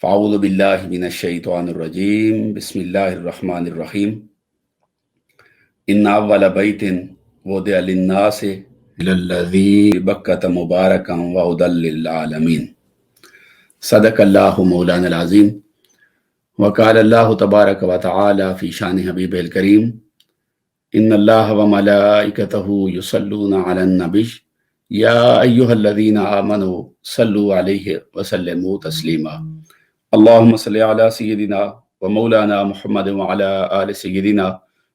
فاعوذ باللہ من الشیطان الرجیم بسم اللہ الرحمن الرحیم ان اول بیت وضع للناس للذی ببکۃ مبارکا وہدی للعالمین صدق اللہ مولانا العظیم وقال اللہ تبارک وتعالی فی شان حبیبہ الکریم ان اللہ وملائکتہ یصلون علی النبی یا ایہا الذین آمنوا صلوا علیہ وسلموا تسلیما اللہم صلی علی سیدنا و مولانا محمد وعلی آل سیدنا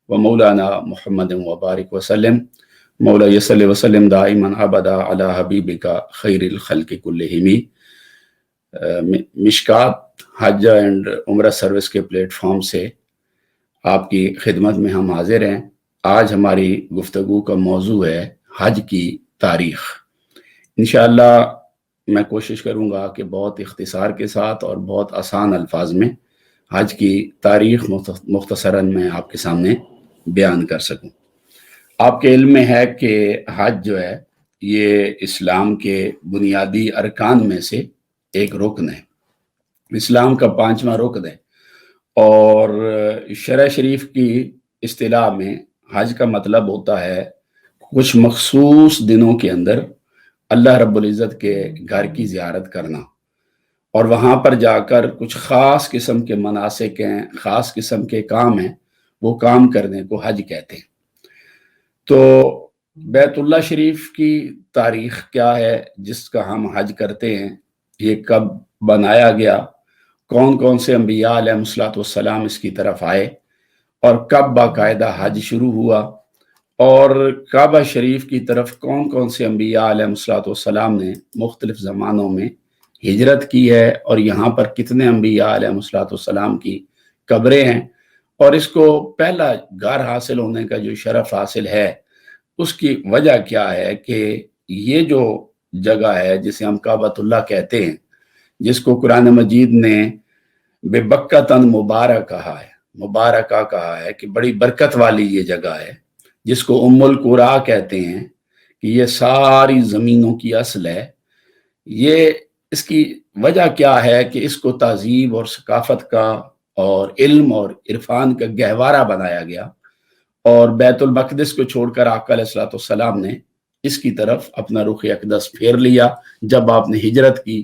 و مولانا محمد وبارک وسلم مولا صلی وسلم دائما ابدا علی حبیبک خیر الخلق کلہم۔ مشکات حج اینڈ عمرہ سروس کے پلیٹ فارم سے آپ کی خدمت میں ہم حاضر ہیں۔ آج ہماری گفتگو کا موضوع ہے حج کی تاریخ۔ انشاءاللہ میں کوشش کروں گا کہ بہت اختصار کے ساتھ اور بہت آسان الفاظ میں حج کی تاریخ مختصراً میں آپ کے سامنے بیان کر سکوں۔ آپ کے علم میں ہے کہ حج جو ہے یہ اسلام کے بنیادی ارکان میں سے ایک رکن ہے، اسلام کا 5واں رکن ہے، اور شرع شریف کی اصطلاح میں حج کا مطلب ہوتا ہے کچھ مخصوص دنوں کے اندر اللہ رب العزت کے گھر کی زیارت کرنا، اور وہاں پر جا کر کچھ خاص قسم کے مناسک ہیں، خاص قسم کے کام ہیں، وہ کام کرنے کو حج کہتے ہیں۔ تو بیت اللہ شریف کی تاریخ کیا ہے جس کا ہم حج کرتے ہیں، یہ کب بنایا گیا، کون کون سے انبیاء علیہ السلام اس کی طرف آئے، اور کب باقاعدہ حج شروع ہوا، اور کعبہ شریف کی طرف کون کون سے انبیاء علیہ السلام نے مختلف زمانوں میں ہجرت کی ہے، اور یہاں پر کتنے انبیاء علیہ السلام کی قبریں ہیں، اور اس کو پہلا گھر حاصل ہونے کا جو شرف حاصل ہے اس کی وجہ کیا ہے کہ یہ جو جگہ ہے جسے ہم کعبۃ اللہ کہتے ہیں، جس کو قرآن مجید نے ببکۃ مبارک کہا ہے، مبارکہ کہا ہے کہ بڑی برکت والی یہ جگہ ہے، جس کو ام القرا کہتے ہیں کہ یہ ساری زمینوں کی اصل ہے۔ یہ اس کی وجہ کیا ہے کہ اس کو تہذیب اور ثقافت کا اور علم اور عرفان کا گہوارہ بنایا گیا، اور بیت المقدس کو چھوڑ کر آقا علیہ السلام نے اس کی طرف اپنا رخ اقدس پھیر لیا۔ جب آپ نے ہجرت کی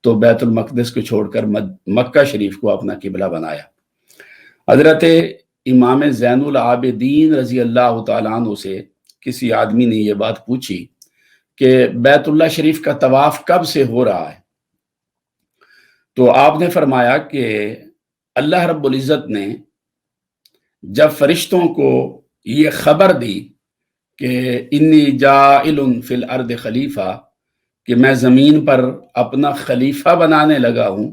تو بیت المقدس کو چھوڑ کر مکہ شریف کو اپنا قبلہ بنایا۔ حضرت امام زین العابدین رضی اللہ تعالیٰ عنہ سے کسی آدمی نے یہ بات پوچھی کہ بیت اللہ شریف کا طواف کب سے ہو رہا ہے، تو آپ نے فرمایا کہ اللہ رب العزت نے جب فرشتوں کو یہ خبر دی کہ انی جاعل فی الارض خلیفہ، کہ میں زمین پر اپنا خلیفہ بنانے لگا ہوں،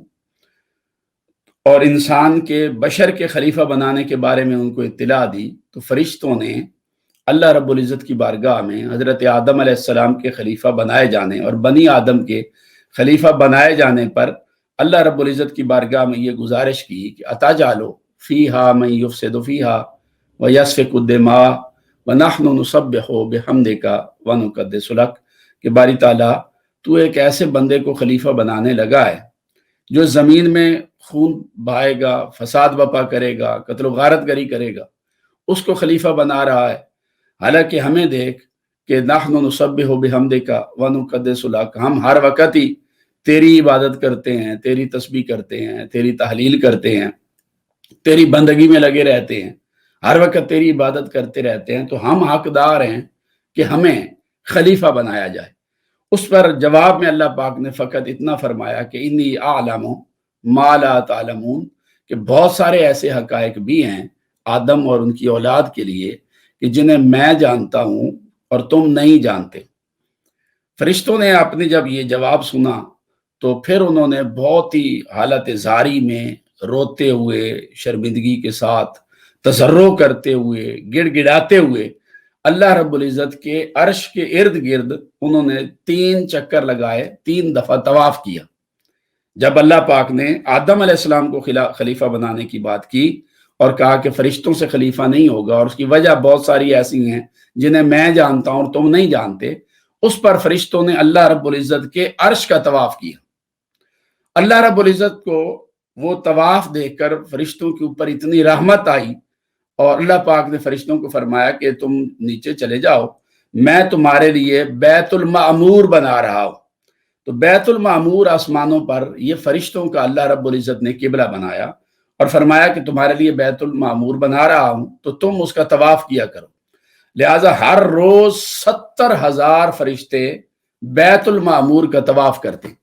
اور انسان کے بشر کے خلیفہ بنانے کے بارے میں ان کو اطلاع دی، تو فرشتوں نے اللہ رب العزت کی بارگاہ میں حضرت آدم علیہ السلام کے خلیفہ بنائے جانے اور بنی آدم کے خلیفہ بنائے جانے پر اللہ رب العزت کی بارگاہ میں یہ گزارش کی کہ اتجعل فیہا من یفسد فیہا ویسفک الدماء ونحن نسبح بحمدک ونقدس لک، کہ باری تعالیٰ تو ایک ایسے بندے کو خلیفہ بنانے لگا ہے جو زمین میں خون بہائے گا، فساد بپا کرے گا، قتل و غارت گری کرے گا، اس کو خلیفہ بنا رہا ہے، حالانکہ ہمیں دیکھ کہ نحن نسبح بحمدک ونقدس لک، ہم ہر وقت ہی تیری عبادت کرتے ہیں، تیری تسبیح کرتے ہیں، تیری تحلیل کرتے ہیں، تیری بندگی میں لگے رہتے ہیں، ہر وقت تیری عبادت کرتے رہتے ہیں، تو ہم حقدار ہیں کہ ہمیں خلیفہ بنایا جائے۔ اس پر جواب میں اللہ پاک نے فقط اتنا فرمایا کہ انی اعلم ما لا تعلمون، کہ بہت سارے ایسے حقائق بھی ہیں آدم اور ان کی اولاد کے لیے کہ جنہیں میں جانتا ہوں اور تم نہیں جانتے۔ فرشتوں نے اپنے جب یہ جواب سنا تو پھر انہوں نے بہت ہی حالت زاری میں روتے ہوئے، شرمندگی کے ساتھ تضرع کرتے ہوئے، گڑ گڑاتے ہوئے اللہ رب العزت کے عرش کے ارد گرد انہوں نے 3 چکر لگائے، 3 دفعہ طواف کیا۔ جب اللہ پاک نے آدم علیہ السلام کو خلیفہ بنانے کی بات کی اور کہا کہ فرشتوں سے خلیفہ نہیں ہوگا، اور اس کی وجہ بہت ساری ایسی ہیں جنہیں میں جانتا ہوں اور تم نہیں جانتے، اس پر فرشتوں نے اللہ رب العزت کے عرش کا طواف کیا۔ اللہ رب العزت کو وہ طواف دیکھ کر فرشتوں کے اوپر اتنی رحمت آئی اور اللہ پاک نے فرشتوں کو فرمایا کہ تم نیچے چلے جاؤ، میں تمہارے لیے بیت المعمور بنا رہا ہوں۔ تو بیت المعمور آسمانوں پر یہ فرشتوں کا اللہ رب العزت نے قبلہ بنایا اور فرمایا کہ تمہارے لیے بیت المعمور بنا رہا ہوں تو تم اس کا طواف کیا کرو۔ لہٰذا ہر روز 70,000 فرشتے بیت المعمور کا طواف کرتے ہیں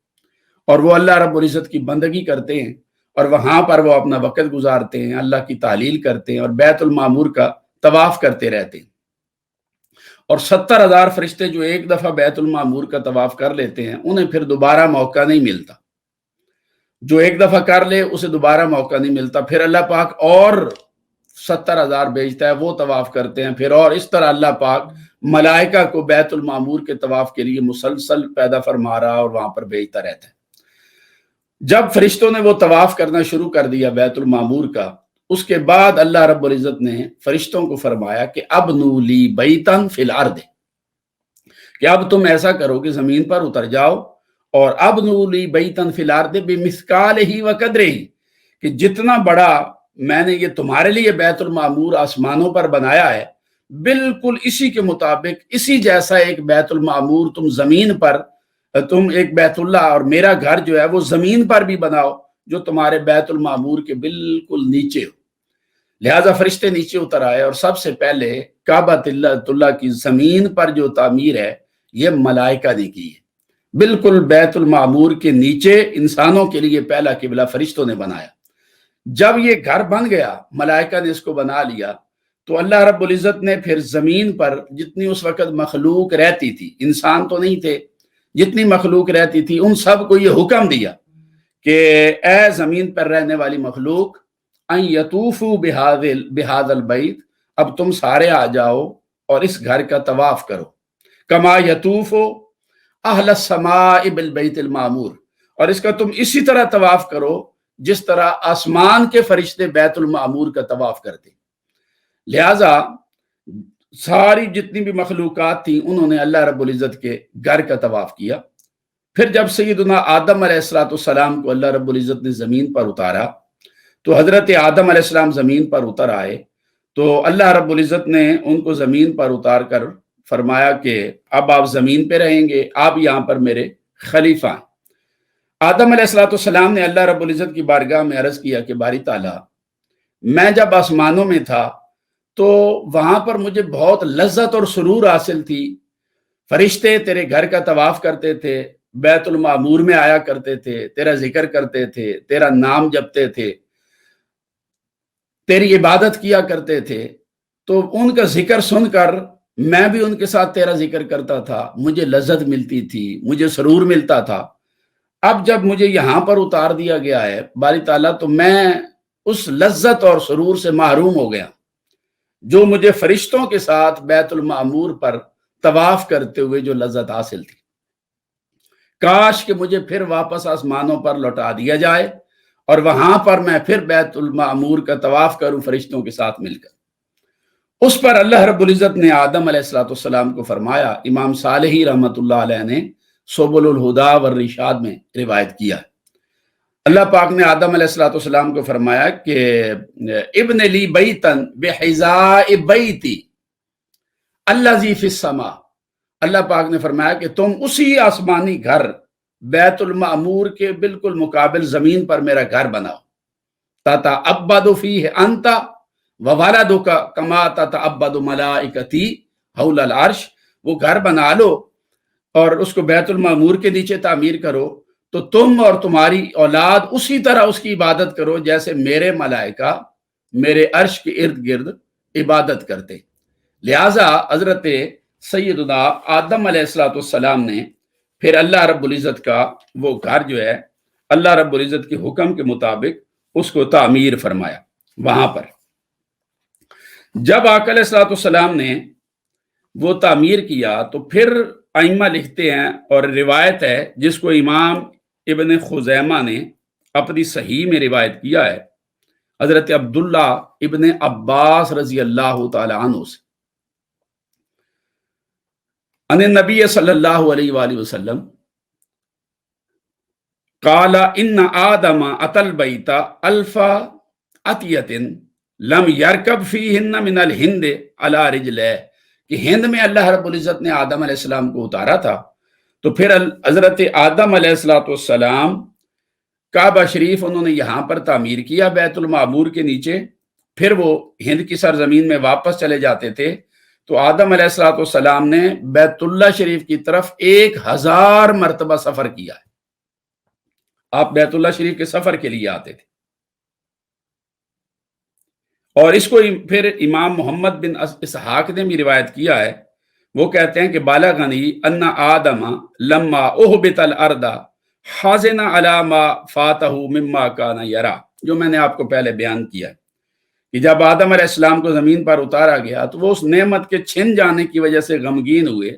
اور وہ اللہ رب العزت کی بندگی کرتے ہیں اور وہاں پر وہ اپنا وقت گزارتے ہیں، اللہ کی تعلیل کرتے ہیں اور بیت المعمور کا طواف کرتے رہتے ہیں۔ اور 70,000 فرشتے جو ایک دفعہ بیت المعمور کا طواف کر لیتے ہیں انہیں پھر دوبارہ موقع نہیں ملتا، جو ایک دفعہ کر لے اسے دوبارہ موقع نہیں ملتا، پھر اللہ پاک اور 70,000 بھیجتا ہے، وہ طواف کرتے ہیں پھر، اور اس طرح اللہ پاک ملائکہ کو بیت المعمور کے طواف کے لیے مسلسل پیدا فرما رہا اور وہاں پر بھیجتا رہتا ہے۔ جب فرشتوں نے وہ طواف کرنا شروع کر دیا بیت المعمور کا، اس کے بعد اللہ رب العزت نے فرشتوں کو فرمایا کہ ابنوا لی بیتن فی الارض، کہ اب تم ایسا کرو کہ زمین پر اتر جاؤ اور ابنوا لی بیتن فی الارض بمثقالہ وقدرہ، کہ جتنا بڑا میں نے یہ تمہارے لیے بیت المعمور آسمانوں پر بنایا ہے، بالکل اسی کے مطابق اسی جیسا ایک بیت المعمور تم زمین پر، تم ایک بیت اللہ اور میرا گھر جو ہے وہ زمین پر بھی بناؤ جو تمہارے بیت المعمور کے بالکل نیچے ہو۔ لہٰذا فرشتے نیچے اتر آئے اور سب سے پہلے کعبۃ اللہ کی زمین پر جو تعمیر ہے یہ ملائکہ نے کی ہے، بالکل بیت المعمور کے نیچے انسانوں کے لیے پہلا قبلہ فرشتوں نے بنایا۔ جب یہ گھر بن گیا، ملائکہ نے اس کو بنا لیا، تو اللہ رب العزت نے پھر زمین پر جتنی اس وقت مخلوق رہتی تھی، انسان تو نہیں تھے، جتنی مخلوق رہتی تھی ان سب کو یہ حکم دیا کہ اے زمین پر رہنے والی مخلوق ان یطوفوا بہذا البیت، اب تم سارے آ جاؤ اور اس گھر کا طواف کرو، کما یطوف اہل السماء بالبیت المعمور، اور اس کا تم اسی طرح طواف کرو جس طرح آسمان کے فرشتے بیت المعمور کا طواف کرتے۔ لہٰذا ساری جتنی بھی مخلوقات تھیں انہوں نے اللہ رب العزت کے گھر کا طواف کیا۔ پھر جب سیدنا آدم علیہ السلام کو اللہ رب العزت نے زمین پر اتارا تو حضرت آدم علیہ السلام زمین پر اتر آئے، تو اللہ رب العزت نے ان کو زمین پر اتار کر فرمایا کہ اب آپ زمین پہ رہیں گے، آپ یہاں پر میرے خلیفہ ہیں۔ آدم علیہ السلام نے اللہ رب العزت کی بارگاہ میں عرض کیا کہ باری تعالیٰ، میں جب آسمانوں میں تھا تو وہاں پر مجھے بہت لذت اور سرور حاصل تھی، فرشتے تیرے گھر کا طواف کرتے تھے، بیت المعمور میں آیا کرتے تھے، تیرا ذکر کرتے تھے، تیرا نام جپتے تھے، تیری عبادت کیا کرتے تھے، تو ان کا ذکر سن کر میں بھی ان کے ساتھ تیرا ذکر کرتا تھا، مجھے لذت ملتی تھی، مجھے سرور ملتا تھا۔ اب جب مجھے یہاں پر اتار دیا گیا ہے باری تعالیٰ، تو میں اس لذت اور سرور سے محروم ہو گیا جو مجھے فرشتوں کے ساتھ بیت المعمور پر طواف کرتے ہوئے جو لذت حاصل تھی۔ کاش کہ مجھے پھر واپس آسمانوں پر لوٹا دیا جائے اور وہاں پر میں پھر بیت المعمور کا طواف کروں فرشتوں کے ساتھ مل کر۔ اس پر اللہ رب العزت نے آدم علیہ السلام کو فرمایا، امام صالحی رحمۃ اللہ علیہ نے سبل الہدا والرشاد میں روایت کیا ہے، اللہ پاک نے آدم علیہ السلام کو فرمایا کہ ابن لی بیتن بحذاء بیتی الذی فی السماء، اللہ پاک نے فرمایا کہ تم اسی آسمانی گھر بیت المعمور کے بالکل مقابل زمین پر میرا گھر بناؤ، تتعبد فیہ انت وولدک کما تتعبد ملائکتی حول العرش، وہ گھر بنا لو اور اس کو بیت المعمور کے نیچے تعمیر کرو، تو تم اور تمہاری اولاد اسی طرح اس کی عبادت کرو جیسے میرے ملائکہ میرے عرش کے ارد گرد عبادت کرتے۔ لہٰذا حضرت سیدنا آدم علیہ السلام نے پھر اللہ رب العزت کا وہ گھر جو ہے اللہ رب العزت کے حکم کے مطابق اس کو تعمیر فرمایا۔ وہاں پر جب آقا علیہ السلام نے وہ تعمیر کیا تو پھر ائمہ لکھتے ہیں اور روایت ہے جس کو امام ابن خزیمہ نے اپنی صحیح میں روایت کیا ہے حضرت عبداللہ ابن عباس رضی اللہ تعالی عنہ سے، ان نبی صلی اللہ علیہ وآلہ وسلم قال ان آدم اتل بیتا الفا اتیتن لم یرکب فیہن من الہند علی رجلہ، کہ ہند میں اللہ رب العزت نے آدم علیہ السلام کو اتارا تھا، تو پھر حضرت آدم علیہ السلام کعبہ شریف انہوں نے یہاں پر تعمیر کیا بیت المعمور کے نیچے، پھر وہ ہند کی سرزمین میں واپس چلے جاتے تھے، تو آدم علیہ السلام نے بیت اللہ شریف کی طرف 1000 مرتبہ سفر کیا ہے۔ آپ بیت اللہ شریف کے سفر کے لیے آتے تھے، اور اس کو پھر امام محمد بن اسحاق نے بھی روایت کیا ہے، وہ کہتے ہیں کہ بالغنی ان آدم لما اہبط الارض حزن علی ما فاتہ مما کان یرا، جو میں نے آپ کو پہلے بیان کیا ہے کہ جب آدم علیہ السلام کو زمین پر اتارا گیا تو وہ اس نعمت کے چھن جانے کی وجہ سے غمگین ہوئے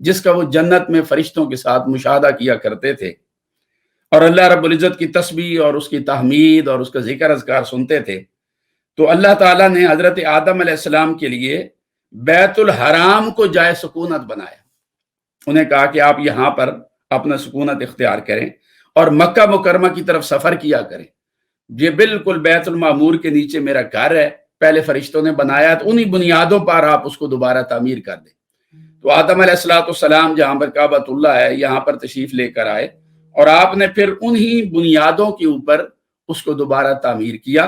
جس کا وہ جنت میں فرشتوں کے ساتھ مشاہدہ کیا کرتے تھے، اور اللہ رب العزت کی تسبیح اور اس کی تحمید اور اس کا ذکر اذکار سنتے تھے۔ تو اللہ تعالیٰ نے حضرت آدم علیہ السلام کے لیے بیت الحرام کو جائے سکونت بنایا، انہیں کہا کہ آپ یہاں پر اپنا سکونت اختیار کریں اور مکہ مکرمہ کی طرف سفر کیا کریں، یہ بالکل بیت المعمور کے نیچے میرا گھر ہے، پہلے فرشتوں نے بنایا، تو انہی بنیادوں پر آپ اس کو دوبارہ تعمیر کر دیں۔ تو آدم علیہ السلام جہاں پر کعبۃ اللہ ہے یہاں پر تشریف لے کر آئے، اور آپ نے پھر انہی بنیادوں کے اوپر اس کو دوبارہ تعمیر کیا،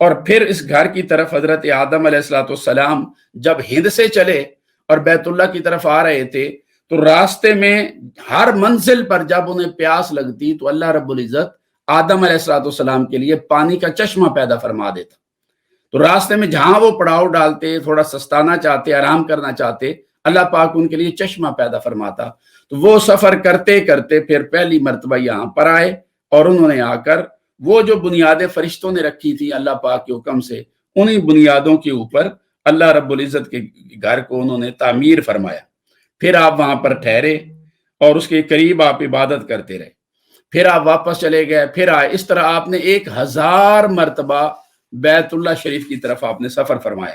اور پھر اس گھر کی طرف حضرت آدم علیہ السلام جب ہند سے چلے اور بیت اللہ کی طرف آ رہے تھے تو راستے میں ہر منزل پر جب انہیں پیاس لگتی تو اللہ رب العزت آدم علیہ السلام کے لیے پانی کا چشمہ پیدا فرما دیتا، تو راستے میں جہاں وہ پڑاؤ ڈالتے، تھوڑا سستانا چاہتے، آرام کرنا چاہتے، اللہ پاک ان کے لیے چشمہ پیدا فرماتا، تو وہ سفر کرتے کرتے پھر پہلی مرتبہ یہاں پر آئے، اور انہوں نے آ کر وہ جو بنیادیں فرشتوں نے رکھی تھی اللہ پاک کے حکم سے، انہی بنیادوں کے اوپر اللہ رب العزت کے گھر کو انہوں نے تعمیر فرمایا۔ پھر آپ وہاں پر ٹھہرے اور اس کے قریب آپ عبادت کرتے رہے، پھر آپ واپس چلے گئے، پھر آئے، اس طرح آپ نے 1000 مرتبہ بیت اللہ شریف کی طرف آپ نے سفر فرمایا۔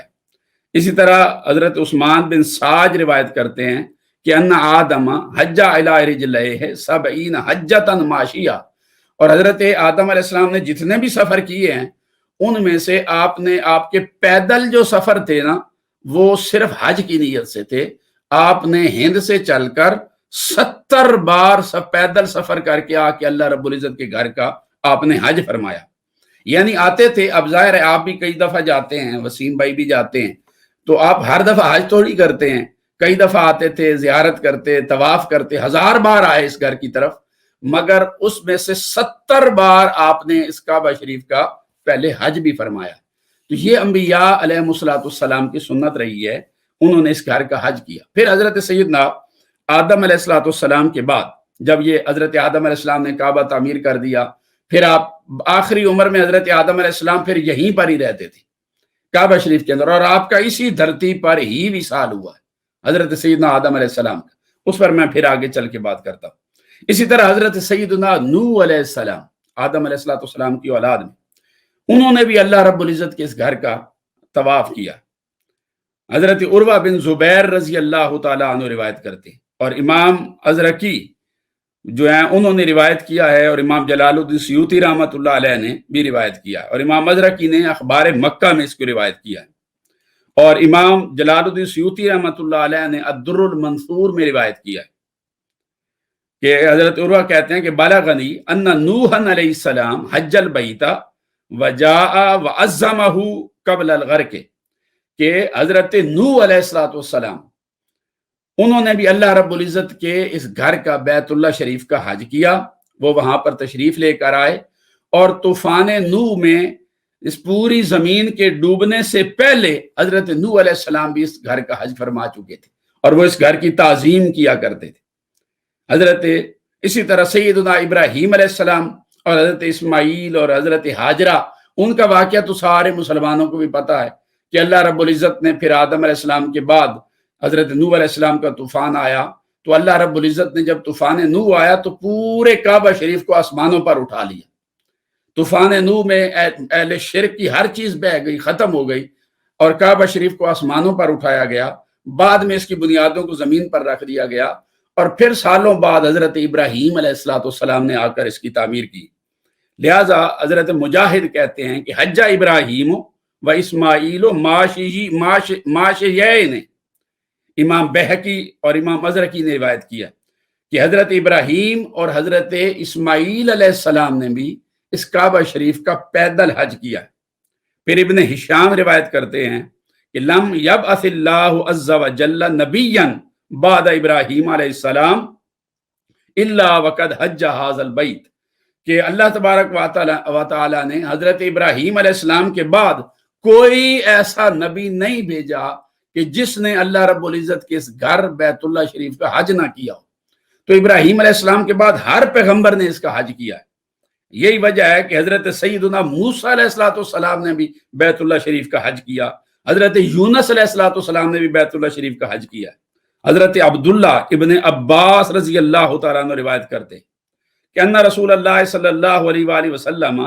اسی طرح حضرت عثمان بن ساج روایت کرتے ہیں کہ ان آدم حج الی رجلہ 70 حجۃ ماشیہ، اور حضرت آدم علیہ السلام نے جتنے بھی سفر کیے ہیں ان میں سے آپ کے پیدل جو سفر تھے نا وہ صرف حج کی نیت سے تھے، آپ نے ہند سے چل کر 70 بار پیدل سفر کر کے آ کے اللہ رب العزت کے گھر کا آپ نے حج فرمایا۔ یعنی آتے تھے، اب ظاہر ہے آپ بھی کئی دفعہ جاتے ہیں، وسیم بھائی بھی جاتے ہیں، تو آپ ہر دفعہ حج تھوڑی کرتے ہیں، کئی دفعہ آتے تھے، زیارت کرتے، طواف کرتے، 1000 بار آئے اس گھر کی طرف، مگر اس میں سے 70 بار آپ نے اس کعبہ شریف کا پہلے حج بھی فرمایا۔ تو یہ انبیاء علیہ السلام کی سنت رہی ہے، انہوں نے اس گھر کا حج کیا۔ پھر حضرت سیدنا آدم علیہ السلام کے بعد جب یہ حضرت آدم علیہ السلام نے کعبہ تعمیر کر دیا، پھر آپ آخری عمر میں حضرت آدم علیہ السلام پھر یہیں پر ہی رہتے تھے کعبہ شریف کے اندر، اور آپ کا اسی دھرتی پر ہی وصال ہوا ہے حضرت سیدنا آدم علیہ السلام کا، اس پر میں پھر آگے چل کے بات کرتا ہوں۔ اسی طرح حضرت سیدنا نوح علیہ السلام، آدم علیہ السلام کی اولاد میں، انہوں نے بھی اللہ رب العزت کے اس گھر کا طواف کیا۔ حضرت عروہ بن زبیر رضی اللہ تعالیٰ عنہ روایت کرتے ہیں، اور امام ازرقی جو ہیں انہوں نے روایت کیا ہے، اور امام جلال الدین سیوطی رحمۃ اللہ علیہ نے بھی روایت کیا ہے، اور امام ازرقی نے اخبار مکہ میں اس کو روایت کیا ہے، اور امام جلال الدین سیوطی رحمۃ اللہ علیہ نے الدر المنثور میں روایت کیا ہے کہ حضرت عروہ کہتے ہیں کہ بالغنی ان نوح علیہ السلام حج البیت وجاء وعظمہ قبل الغرق، کہ حضرت نوح علیہ السلام انہوں نے بھی اللہ رب العزت کے اس گھر کا بیت اللہ شریف کا حج کیا، وہ وہاں پر تشریف لے کر آئے، اور طوفان نوح میں اس پوری زمین کے ڈوبنے سے پہلے حضرت نوح علیہ السلام بھی اس گھر کا حج فرما چکے تھے، اور وہ اس گھر کی تعظیم کیا کرتے تھے۔ حضرت اسی طرح سیدنا ابراہیم علیہ السلام اور حضرت اسماعیل اور حضرت ہاجرہ، ان کا واقعہ تو سارے مسلمانوں کو بھی پتہ ہے کہ اللہ رب العزت نے پھر آدم علیہ السلام کے بعد حضرت نوح علیہ السلام کا طوفان آیا، تو اللہ رب العزت نے جب طوفان نوح آیا تو پورے کعبہ شریف کو آسمانوں پر اٹھا لیا۔ طوفان نوح میں اہل شرک کی ہر چیز بہہ گئی، ختم ہو گئی، اور کعبہ شریف کو آسمانوں پر اٹھایا گیا، بعد میں اس کی بنیادوں کو زمین پر رکھ دیا گیا، اور پھر سالوں بعد حضرت ابراہیم علیہ السلام نے آ کر اس کی تعمیر کی۔ لہٰذا حضرت مجاہد کہتے ہیں کہ حج ابراہیم و اسماعیل و ماشیین، امام بہقی اور امام ازرقی نے روایت کیا کہ حضرت ابراہیم اور حضرت اسماعیل علیہ السلام نے بھی اس کعبہ شریف کا پیدل حج کیا۔ پھر ابن ہشام روایت کرتے ہیں کہ لم یبعث اللہ عز وجل نبیا بعد ابراہیم علیہ السلام الا وقد حج ھذا البیت، کہ اللہ تبارک و تعالی نے حضرت ابراہیم علیہ السلام کے بعد کوئی ایسا نبی نہیں بھیجا کہ جس نے اللہ رب العزت کے اس گھر بیت اللہ شریف کا حج نہ کیا ہو۔ تو ابراہیم علیہ السلام کے بعد ہر پیغمبر نے اس کا حج کیا ہے۔ یہی وجہ ہے کہ حضرت سیدنا موسیٰ علیہ السلام نے بھی بیت اللہ شریف کا حج کیا، حضرت یونس علیہ السلام نے بھی بیت اللہ شریف کا حج کیا۔ حضرت عبداللہ ابن عباس رضی اللہ تعالیٰ عنہ روایت کرتے کہ ان رسول اللہ صلی اللہ علیہ وآلہ وسلم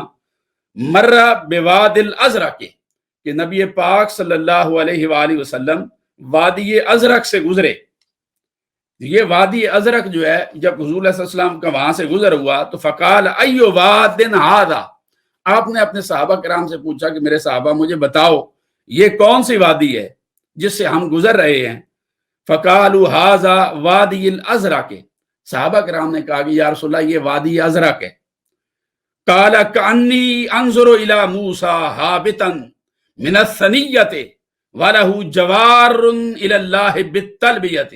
مر بواد الازرق، کہ نبی پاک صلی اللہ علیہ وآلہ وسلم وادی ازرق سے گزرے۔ یہ وادی ازرق جو ہے، جب حضور علیہ السلام کا وہاں سے گزر ہوا تو فقال ایو واد ھذا، آپ نے اپنے صحابہ کرام سے پوچھا کہ میرے صحابہ مجھے بتاؤ یہ کون سی وادی ہے جس سے ہم گزر رہے ہیں؟ فقالوا ھذا وادی الازرق، صحابہ کرام نے کہا کہ یا رسول اللہ یہ وادی ازرق ہے۔ قال کانی انظر الی موسیٰ ھابطا من الثنیۃ وله جوار الی اللہ بالتلبیۃ،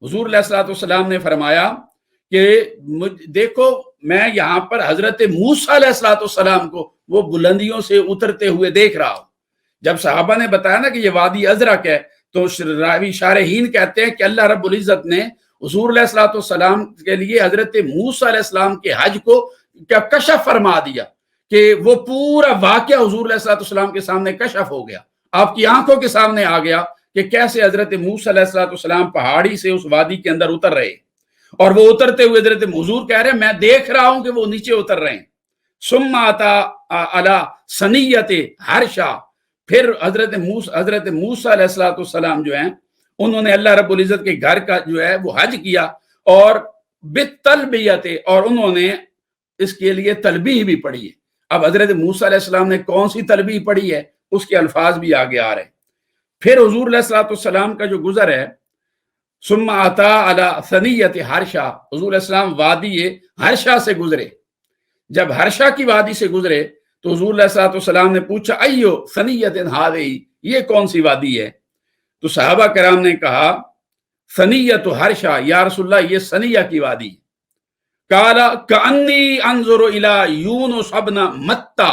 حضور علیہ السلام نے فرمایا کہ دیکھو میں یہاں پر حضرت موسیٰ علیہ السلام کو وہ بلندیوں سے اترتے ہوئے دیکھ رہا ہوں۔ جب صحابہ نے بتایا نا کہ یہ وادی ازرق ہے تو راوی شارحین کہتے ہیں کہ اللہ رب العزت نے حضور علیہ السلام کے لیے حضرت موسیٰ علیہ السلام کے حج کو کشف فرما دیا، کہ وہ پورا واقعہ حضور علیہ السلام کے سامنے کشف ہو گیا، آپ کی آنکھوں کے سامنے آ گیا کہ کیسے حضرت موسیٰ علیہ السلام پہاڑی سے اس وادی کے اندر اتر رہے، اور وہ اترتے ہوئے حضرت حضور کہہ رہے ہیں میں دیکھ رہا ہوں کہ وہ نیچے اتر رہے ہیں۔ ثم اتی علی ثنیۃ حرشہ، پھر حضرت موسیٰ علیہ السلام جو ہیں انہوں نے اللہ رب العزت کے گھر کا جو ہے وہ حج کیا، اور بالتلبیۃ، اور انہوں نے اس کے لیے تلبیہ بھی پڑھی ہے۔ اب حضرت موسیٰ علیہ السلام نے کون سی تلبیہ پڑھی ہے اس کے الفاظ بھی آگے آ رہے ہیں۔ پھر حضور علیہ السلام کا جو گزر ہے، ثم اتی علی ثنیۃ حرشہ، حضور علیہ السلام وادی حرشہ سے گزرے۔ جب حرشہ کی وادی سے گزرے تو حضور علیہ السلام نے پوچھا ایو ثنیۃ ھذی، یہ کون سی وادی ہے؟ تو صحابہ کرام نے کہا ثنیۃ حرشہ، یا رسول اللہ یہ ثنیہ کی وادی ہے۔ قال کانی انظر الی یونس ابن متی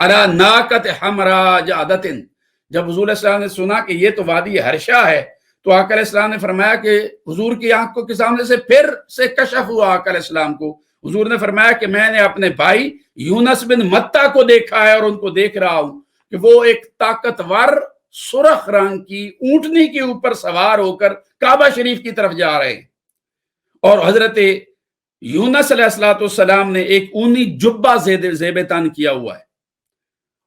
علی ناقۃ حمراء جعدۃ، جب حضور علیہ السلام نے سنا کہ یہ تو وادی حرشہ ہے تو آقا علیہ السلام نے فرمایا کہ حضور کی آنکھوں کے سامنے سے پھر سے کشف ہوا آقا علیہ السلام کو، حضور نے فرمایا کہ میں نے اپنے بھائی یونس بن متی کو دیکھا ہے، اور ان کو دیکھ رہا ہوں کہ وہ ایک طاقتور سرخ رنگ کی اونٹنی کے اوپر سوار ہو کر کعبہ شریف کی طرف جا رہے ہیں، اور حضرت یونس علیہ السلام نے ایک اونی جبہ زیب تن کیا ہوا ہے،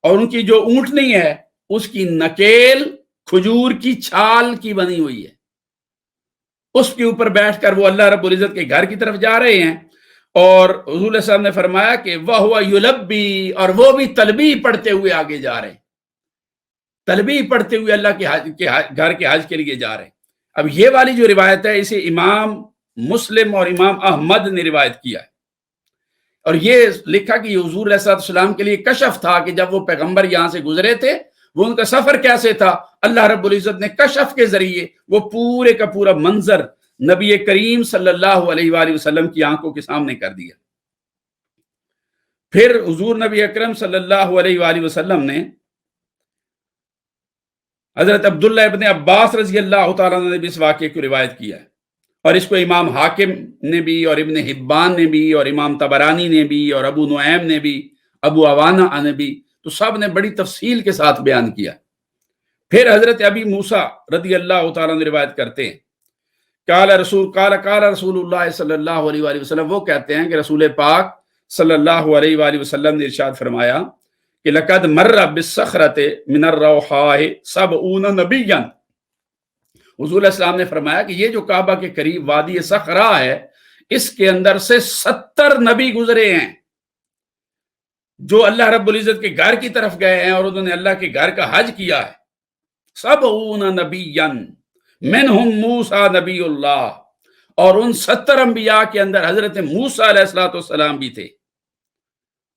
اور ان کی جو اونٹنی ہے اس کی نکیل کھجور کی چھال کی بنی ہوئی ہے، اس کے اوپر بیٹھ کر وہ اللہ رب العزت کے گھر کی طرف جا رہے ہیں۔ اور حضور علیہ السلام نے فرمایا کہ وَهُوَ يُلَبِّي، اور وہ بھی تلبیہ پڑھتے ہوئے آگے جا رہے ہیں، تلبیہ پڑھتے ہوئے اللہ کے گھر کے حج کے لیے جا رہے ہیں۔ اب یہ والی جو روایت ہے اسے امام مسلم اور امام احمد نے روایت کیا ہے، اور یہ لکھا کہ حضور علیہ السلام کے لیے کشف تھا کہ جب وہ پیغمبر یہاں سے گزرے تھے وہ ان کا سفر کیسے تھا، اللہ رب العزت نے کشف کے ذریعے وہ پورے کا پورا منظر نبی کریم صلی اللہ علیہ وآلہ وسلم کی آنکھوں کے سامنے کر دیا۔ پھر حضور نبی اکرم صلی اللہ علیہ وآلہ وسلم نے حضرت عبداللہ ابن عباس رضی اللہ تعالیٰ نے بھی اس واقعے کو روایت کیا ہے، اور اس کو امام حاکم نے بھی، اور ابن حبان نے بھی، اور امام طبرانی نے بھی، اور ابو نعیم نے بھی، ابو عوانہ نے بھی، تو سب نے بڑی تفصیل کے ساتھ بیان کیا۔ پھر حضرت ابی موسیٰ رضی اللہ تعالیٰ نے روایت کرتے ہیں قال رسول اللہ صلی اللہ علیہ وآلہ وسلم، وہ کہتے ہیں کہ رسول پاک صلی اللہ علیہ وآلہ وسلم نے ارشاد فرمایا کہ لقد مر بالصخرۃ من الروحاء 70 نبیا حضور علیہ السلام نے فرمایا کہ یہ جو کعبہ کے قریب وادی صخرہ ہے، اس کے اندر سے 70 نبی گزرے ہیں جو اللہ رب العزت کے گھر کی طرف گئے ہیں اور انہوں نے اللہ کے گھر کا حج کیا ہے۔ 70 نبیًا منہم موسیٰ نبی اللہ، اور ان 70 انبیاء کے اندر حضرت موسیٰ علیہ السلام بھی تھے۔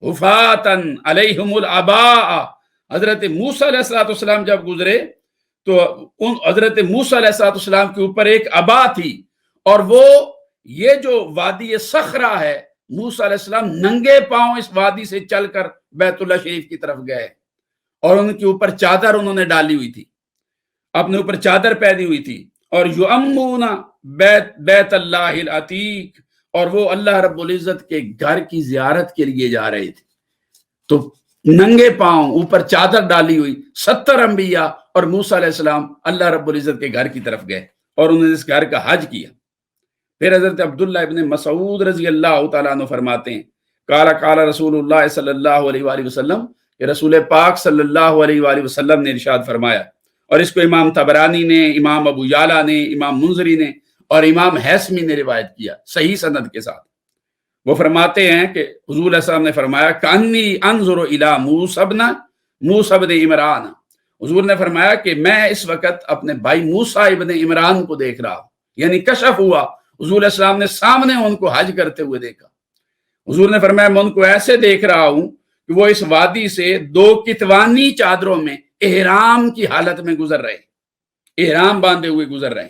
وفاتن علیہم العباء، حضرت موسیٰ علیہ السلام جب گزرے تو ان حضرت موسیٰ علیہ السلام کے اوپر ایک عبا تھی، اور وہ یہ جو وادی صخرہ ہے، موسیٰ علیہ السلام ننگے پاؤں اس وادی سے چل کر بیت اللہ شریف کی طرف گئے، اور ان کے اوپر چادر انہوں نے ڈالی ہوئی تھی، اپنے اوپر چادر پہنی ہوئی تھی، اور یؤمون بیت اللہ العتیق، اور وہ اللہ رب العزت کے گھر کی زیارت کے لیے جا رہے تھے۔ تو ننگے پاؤں، اوپر چادر ڈالی ہوئی 70 انبیاء اور موسیٰ علیہ السلام اللہ رب العزت کے گھر کی طرف گئے اور انہوں نے اس گھر کا حج کیا۔ پھر حضرت عبداللہ ابن مسعود رضی اللہ تعالیٰ عنہ فرماتے ہیں، قال رسول اللہ صلی اللہ علیہ وآلہ وسلم، کہ رسول پاک صلی اللہ علیہ وآلہ وسلم نے ارشاد فرمایا، اور اس کو امام طبرانی نے، امام ابو یعلا نے، امام منذری نے اور امام حیثمی نے روایت کیا صحیح سند کے ساتھ۔ وہ فرماتے ہیں کہ حضور علیہ السلام نے فرمایا، کانی انظر الی موسیٰ ابن عمران، حضور نے فرمایا کہ میں اس وقت اپنے بھائی موسیٰ ابن عمران کو دیکھ رہا ہوں، یعنی کشف ہوا، حضور علیہ السلام نے سامنے ان کو حج کرتے ہوئے دیکھا۔ حضور نے فرمایا میں ان کو ایسے دیکھ رہا ہوں کہ وہ اس وادی سے 2 کتوانی چادروں میں احرام کی حالت میں گزر رہے، احرام باندھے ہوئے گزر رہے۔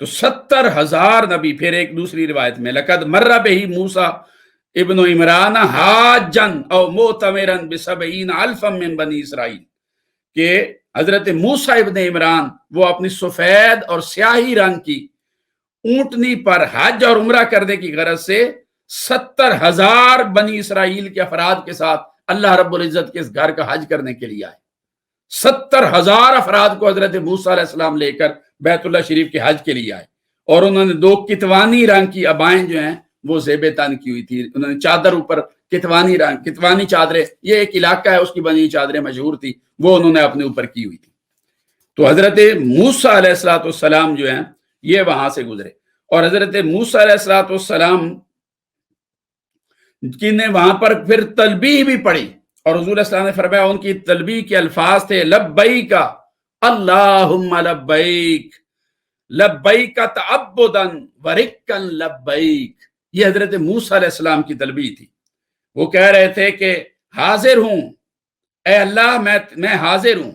تو 70,000 نبی، پھر ایک دوسری روایت میں لقد مر بہ موسیٰ ابن عمران حاجن او معتمرن ب70 الفا من بنی اسرائیل، کہ حضرت موسیٰ ابن عمران وہ اپنی سفید اور سیاہی رنگ کی اونٹنی پر حج اور عمرہ کرنے کی غرض سے 70,000 بنی اسرائیل کے افراد کے ساتھ اللہ رب العزت کے اس گھر کا حج کرنے کے لیے آئے۔ 70,000 افراد کو حضرت موسیٰ علیہ السلام لے کر بیت اللہ شریف کے حج کے لیے آئے، اور انہوں نے 2 کتوانی رنگ کی عبائیں جو ہیں وہ زیب تن کی ہوئی تھی، انہوں نے چادر اوپر کتوانی چادریں، یہ ایک علاقہ ہے اس کی بنی چادریں مشہور تھی، وہ انہوں نے اپنے اوپر کی ہوئی تھی۔ تو حضرت موسیٰ علیہ السلام جو ہیں یہ وہاں سے گزرے، اور حضرت موسیٰ علیہ السلام کی نے وہاں پر پھر تلبیہ بھی پڑھی، اور حضور علیہ السلام نے فرمایا ان کی تلبیہ کے الفاظ تھے لبیک اللہم لبیک لبیک تعبدا ورکا لبیک۔ یہ حضرت موسیٰ علیہ السلام کی تلبیہ تھی، وہ کہہ رہے تھے کہ حاضر ہوں اے اللہ، میں حاضر ہوں،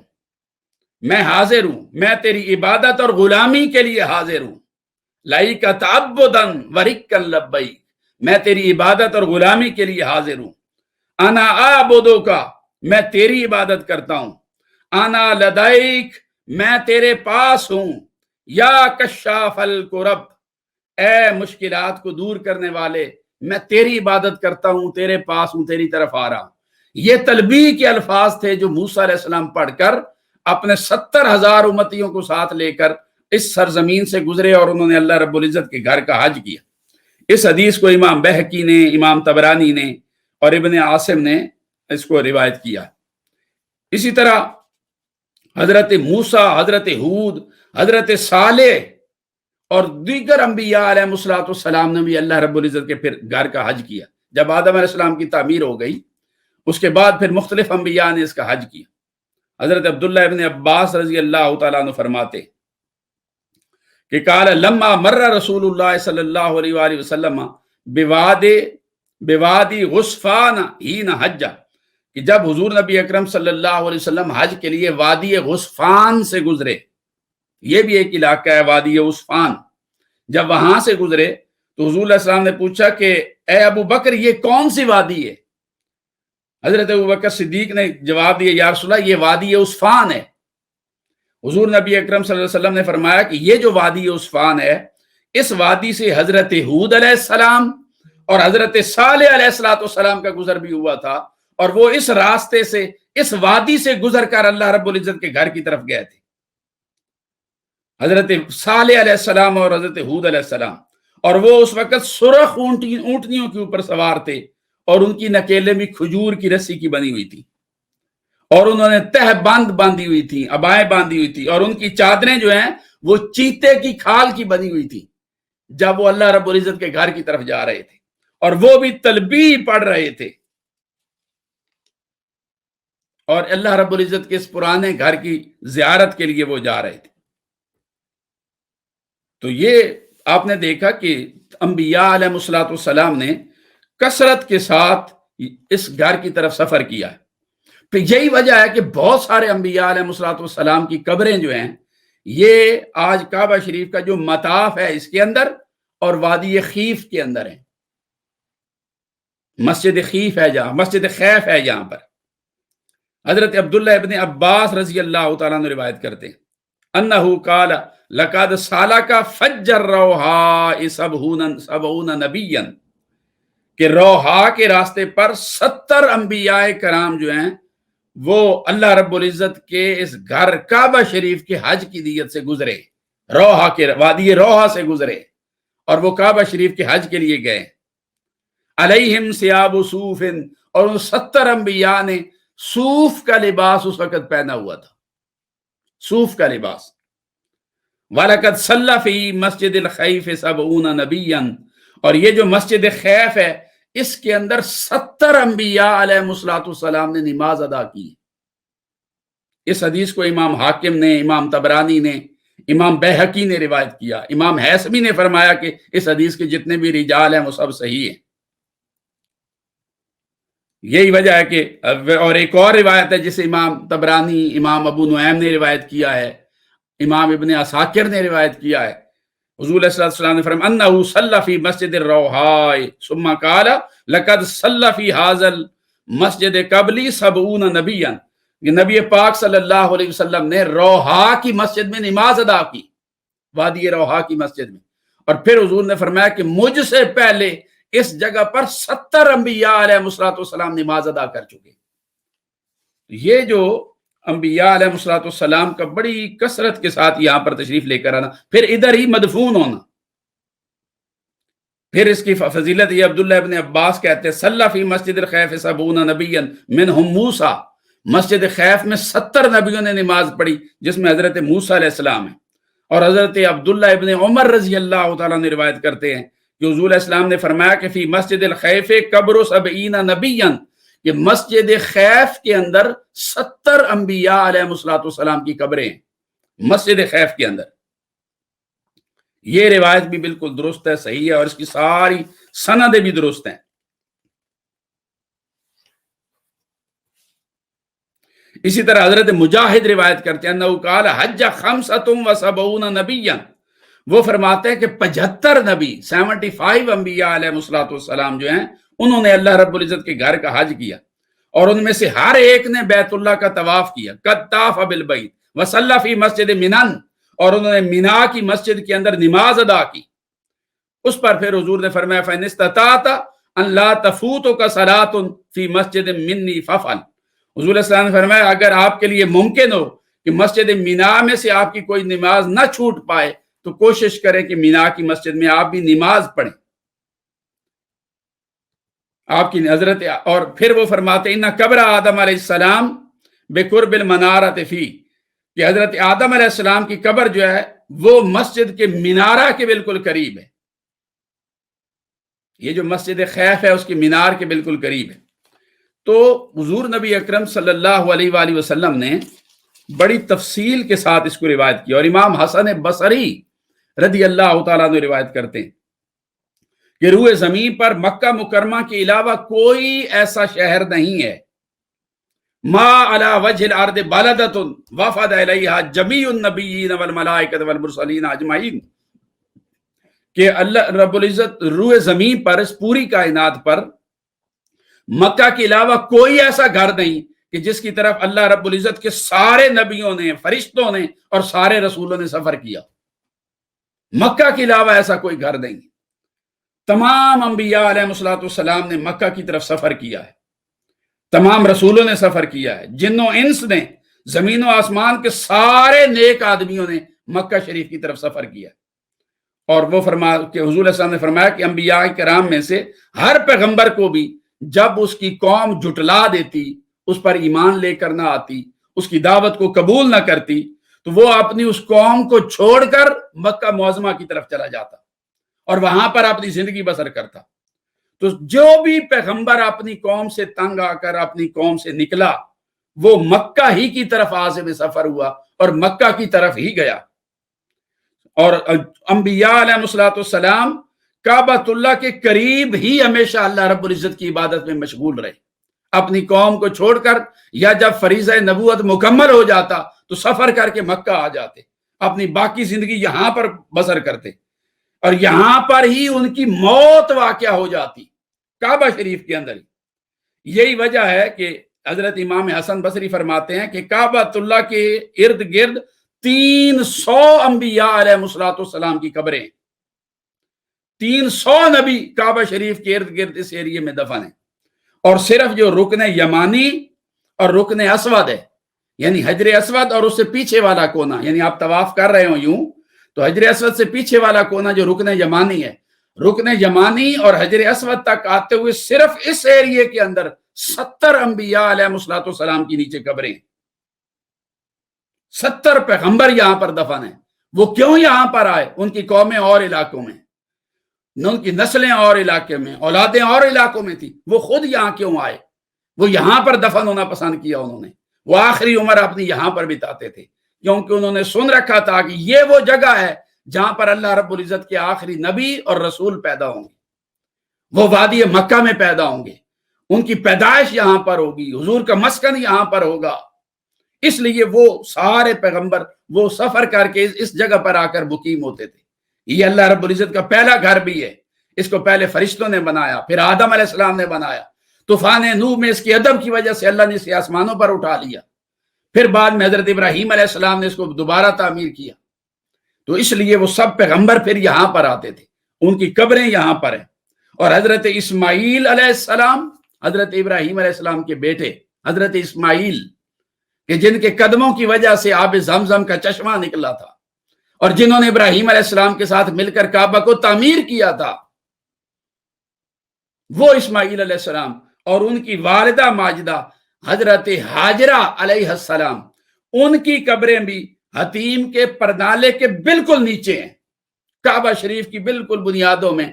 میں حاضر ہوں، میں تیری عبادت اور غلامی کے لیے حاضر ہوں، لائک تعبدا ورکا لبیک، میں تیری عبادت اور غلامی کے لیے حاضر ہوں، انا اعبدک، میں تیری عبادت کرتا ہوں، انا لدیک، میں تیرے پاس ہوں، یا کشاف الکرب، اے مشکلات کو دور کرنے والے، میں تیری عبادت کرتا ہوں، تیرے پاس ہوں، تیری طرف آ رہا ہوں۔ یہ تلبیہ کے الفاظ تھے جو موسیٰ علیہ السلام پڑھ کر اپنے 70,000 امتیوں کو ساتھ لے کر اس سرزمین سے گزرے، اور انہوں نے اللہ رب العزت کے گھر کا حج کیا۔ اس حدیث کو امام بہقی نے، امام طبرانی نے اور ابن عاصم نے اس کو روایت کیا۔ اسی طرح حضرت موسیٰ، حضرت ہود، حضرت صالح اور دیگر انبیاء علیہ السلام نے بھی اللہ رب العزت کے پھر گھر کا حج کیا۔ جب آدم علیہ السلام کی تعمیر ہو گئی، اس کے بعد پھر مختلف انبیاء نے اس کا حج کیا۔ حضرت عبداللہ ابن عباس رضی اللہ تعالیٰ عنہ فرماتے کہ قال لما مر رسول اللہ صلی اللہ علیہ وآلہ وسلم بوادی غصفان حین حج، کہ جب حضور نبی اکرم صلی اللہ علیہ وسلم حج کے لیے وادی غصفان سے گزرے، یہ بھی ایک علاقہ ہے وادی غصفان، جب وہاں سے گزرے تو حضور علیہ السلام نے پوچھا کہ اے ابو بکر یہ کون سی وادی ہے؟ حضرت ابو بکر صدیق نے جواب دیا یا رسول اللہ یہ وادی غصفان ہے۔ حضور نبی اکرم صلی اللہ علیہ وسلم نے فرمایا کہ یہ جو وادی غصفان ہے، اس وادی سے حضرت ہود علیہ السلام اور حضرت صالح علیہ السلام کا گزر بھی ہوا تھا، اور وہ اس راستے سے، اس وادی سے گزر کر اللہ رب العزت کے گھر کی طرف گئے تھے، حضرت صالح علیہ السلام اور حضرت ہود علیہ السلام، اور وہ اس وقت سرخ اونٹنیوں کے اوپر سوار تھے، اور ان کی نکیلیں بھی کھجور کی رسی کی بنی ہوئی تھی، اور انہوں نے تہ بند باندھی ہوئی تھی، ابائیں باندھی ہوئی تھی، اور ان کی چادریں جو ہیں وہ چیتے کی کھال کی بنی ہوئی تھی جب وہ اللہ رب العزت کے گھر کی طرف جا رہے تھے، اور وہ بھی تلبیہ پڑھ رہے تھے، اور اللہ رب العزت کے اس پرانے گھر کی زیارت کے لیے وہ جا رہے تھے۔ تو یہ آپ نے دیکھا کہ انبیاء علیہ السلام نے کثرت کے ساتھ اس گھر کی طرف سفر کیا ہے۔ پھر یہی وجہ ہے کہ بہت سارے انبیاء علیہ السلام کی قبریں جو ہیں یہ آج کعبہ شریف کا جو مطاف ہے اس کے اندر اور وادی خیف کے اندر ہیں۔ مسجد خیف ہے جہاں، مسجد خیف ہے جہاں پر حضرت عبداللہ ابن عباس رضی اللہ تعالیٰ عنہ روایت کرتے ہیں انہو قال لقد سالک فج الروحاء سبعون نبیا، کہ روحاء کے راستے پر 70 انبیاء کرام جو ہیں وہ اللہ رب العزت کے اس گھر کعبہ شریف کے حج کی نیت سے گزرے، روحاء کے وادی روحاء سے گزرے، اور وہ کعبہ شریف کے حج کے لیے گئے۔ علیہم ثیاب صوف، اور ان 70 انبیاء نے صوف کا لباس اس وقت پہنا ہوا تھا، صوف کا لباس۔ وَلَقَدْ صَلَّى فِي مَسْجِدِ الْخَيْفِ 70 نَبِيًّا، اور یہ جو مسجد خیف ہے اس کے اندر 70 انبیاء علیہ السلام نے نماز ادا کی۔ اس حدیث کو امام حاکم نے، امام طبرانی نے، امام بیہقی نے روایت کیا۔ امام حیثمی نے فرمایا کہ اس حدیث کے جتنے بھی رجال ہیں وہ سب صحیح ہیں۔ یہی وجہ ہے کہ اور ایک اور روایت ہے جسے امام طبرانی، امام ابو نعیم نے روایت کیا ہے، امام ابن عساکر نے روایت کیا ہے۔ حضور صلی اللہ علیہ وسلم نے فرمایا انہو صلی فی مسجد الروحاء ثم قال لقد صلی فی ھذا المسجد قبلی 70 نبیا، کہ نبی پاک صلی اللہ علیہ وسلم نے روحاء کی مسجد میں نماز ادا کی، وادی روحاء کی مسجد میں، اور پھر حضور نے فرمایا کہ مجھ سے پہلے اس جگہ پر 70 انبیاء علیہ السلام نماز ادا کر چکے۔ یہ جو انبیاء علیہ السلام کا بڑی کثرت کے ساتھ یہاں پر تشریف لے کر آنا، پھر ادھر ہی مدفون ہونا، پھر اس کی فضیلت یہ عبداللہ ابن عباس کہتے ہیں صلی فی مسجد الخیف 70 نبیا منہم موسیٰ، مسجد خیف میں 70 نبیوں نے نماز پڑھی جس میں حضرت موسیٰ علیہ السلام ہیں، اور حضرت عبداللہ ابن عمر رضی اللہ تعالیٰ نے روایت کرتے ہیں کہ حضور علیہ السلام نے فرمایا کہ فی مسجد الخیف قبر 70 نبیا، کہ مسجد خیف کے اندر 70 انبیاء علیہ السلام کی قبریں ہیں مسجد خیف کے اندر۔ یہ روایت بھی بالکل درست ہے، صحیح ہے، اور اس کی ساری سندیں بھی درست ہیں۔ اسی طرح حضرت مجاہد روایت کرتے ہیں انہو قال حج 75 نبیا، وہ فرماتے ہیں کہ 75 نبی 75 انبیاء علیہ السلام جو ہیں انہوں نے اللہ رب العزت کے گھر کا حج کیا، اور ان میں سے ہر ایک نے بیت اللہ کا طواف کیا، قد طاف بالبیت وصلی فی مسجد منن، اور انہوں نے مینا کی مسجد کے اندر نماز ادا کی۔ اس پر پھر حضور نے فرمایا فَإِنِ اسْتَطَعْتَ أَنْ لَا تَفُوتُكَ صَلَاةٌ فِي مَسْجِدٍ مِّنِّي فَافْعَلْ، حضور علیہ السلام نے فرمایا اگر آپ کے لیے ممکن ہو کہ مسجد مینا میں سے آپ کی کوئی نماز نہ چھوٹ پائے تو کوشش کریں کہ مینا کی مسجد میں آپ بھی نماز پڑھیں آپ کی حضرت۔ اور پھر وہ فرماتے ان قبر آدم علیہ السلام بقرب المنارۃ فی، کہ حضرت آدم علیہ السلام کی قبر جو ہے وہ مسجد کے مینارہ کے بالکل قریب ہے، یہ جو مسجد خیف ہے اس کی مینار کے بالکل قریب ہے۔ تو حضور نبی اکرم صلی اللہ علیہ وآلہ وسلم نے بڑی تفصیل کے ساتھ اس کو روایت کیا، اور امام حسن بصری رضی اللہ تعالیٰ عنہ روایت کرتے ہیں کہ روئے زمین پر مکہ مکرمہ کے علاوہ کوئی ایسا شہر نہیں ہے ما علی وجہ الارض بلدۃ وفد الیہا جمیع النبیین والملائکۃ والمرسلین اجمعین، کہ اللہ رب العزت روئے زمین پر اس پوری کائنات پر مکہ کے علاوہ کوئی ایسا گھر نہیں کہ جس کی طرف اللہ رب العزت کے سارے نبیوں نے، فرشتوں نے اور سارے رسولوں نے سفر کیا، مکہ کے علاوہ ایسا کوئی گھر نہیں۔ تمام انبیاء علیہ السلام نے مکہ کی طرف سفر کیا ہے، تمام رسولوں نے سفر کیا ہے، جن و انس نے، زمین و آسمان کے سارے نیک آدمیوں نے مکہ شریف کی طرف سفر کیا، اور وہ کہ حضور علیہ السلام نے فرمایا کہ انبیاء کرام میں سے ہر پیغمبر کو بھی جب اس کی قوم جھٹلا دیتی، اس پر ایمان لے کر نہ آتی، اس کی دعوت کو قبول نہ کرتی، تو وہ اپنی اس قوم کو چھوڑ کر مکہ معظمہ کی طرف چلا جاتا اور وہاں پر اپنی زندگی بسر کرتا۔ تو جو بھی پیغمبر اپنی قوم سے تنگ آ کر اپنی قوم سے نکلا، وہ مکہ ہی کی طرف عازم سفر ہوا اور مکہ کی طرف ہی گیا۔ اور انبیاء علیہ السلام کعبۃ اللہ کے قریب ہی ہمیشہ اللہ رب العزت کی عبادت میں مشغول رہے، اپنی قوم کو چھوڑ کر، یا جب فریضہ نبوت مکمل ہو جاتا تو سفر کر کے مکہ آ جاتے، اپنی باقی زندگی یہاں پر بسر کرتے، اور یہاں پر ہی ان کی موت واقع ہو جاتی، کعبہ شریف کے اندر ہی۔ یہی وجہ ہے کہ حضرت امام حسن بصری فرماتے ہیں کہ کعبۃ اللہ کے ارد گرد 300 انبیاء علیہ السلام کی قبریں، 300 نبی کعبہ شریف کے ارد گرد اس ایریے میں دفن ہیں۔ اور صرف جو رکن یمانی اور رکن اسود ہے، یعنی حجر اسود اور اس سے پیچھے والا کونا، یعنی آپ طواف کر رہے ہو یوں تو حجر اسود سے پیچھے والا کونا جو رکن یمانی ہے، رکن یمانی اور حجر اسود تک آتے ہوئے صرف اس ایریے کے اندر 70 انبیاء علیہ السلام کی نیچے قبریں، 70 پیغمبر یہاں پر دفن ہیں۔ وہ کیوں یہاں پر آئے؟ ان کی قومیں اور علاقوں میں، ان کی نسلیں اور علاقے میں، اولادیں اور علاقوں میں تھی، وہ خود یہاں کیوں آئے؟ وہ یہاں پر دفن ہونا پسند کیا انہوں نے، وہ آخری عمر اپنی یہاں پر بتاتے تھے، کیونکہ انہوں نے سن رکھا تھا کہ یہ وہ جگہ ہے جہاں پر اللہ رب العزت کے آخری نبی اور رسول پیدا ہوں گے، وہ وادی مکہ میں پیدا ہوں گے، ان کی پیدائش یہاں پر ہوگی، حضور کا مسکن یہاں پر ہوگا، اس لیے وہ سارے پیغمبر وہ سفر کر کے اس جگہ پر آ کر مقیم ہوتے تھے۔ یہ اللہ رب العزت کا پہلا گھر بھی ہے، اس کو پہلے فرشتوں نے بنایا، پھر آدم علیہ السلام نے بنایا، طوفان نوح میں اس کی ادب کی وجہ سے اللہ نے اسے آسمانوں پر اٹھا لیا، پھر بعد میں حضرت ابراہیم علیہ السلام نے اس کو دوبارہ تعمیر کیا۔ تو اس لیے وہ سب پیغمبر پھر یہاں پر آتے تھے، ان کی قبریں یہاں پر ہیں۔ اور حضرت اسماعیل علیہ السلام، حضرت ابراہیم علیہ السلام کے بیٹے حضرت اسماعیل، کہ جن کے قدموں کی وجہ سے آب زمزم کا چشمہ نکلا تھا، اور جنہوں نے ابراہیم علیہ السلام کے ساتھ مل کر کعبہ کو تعمیر کیا تھا، وہ اسماعیل علیہ السلام اور ان کی والدہ ماجدہ حضرت ہاجرہ علیہ السلام، ان کی قبریں بھی حتیم کے پرنالے کے بالکل نیچے ہیں، کعبہ شریف کی بالکل بنیادوں میں،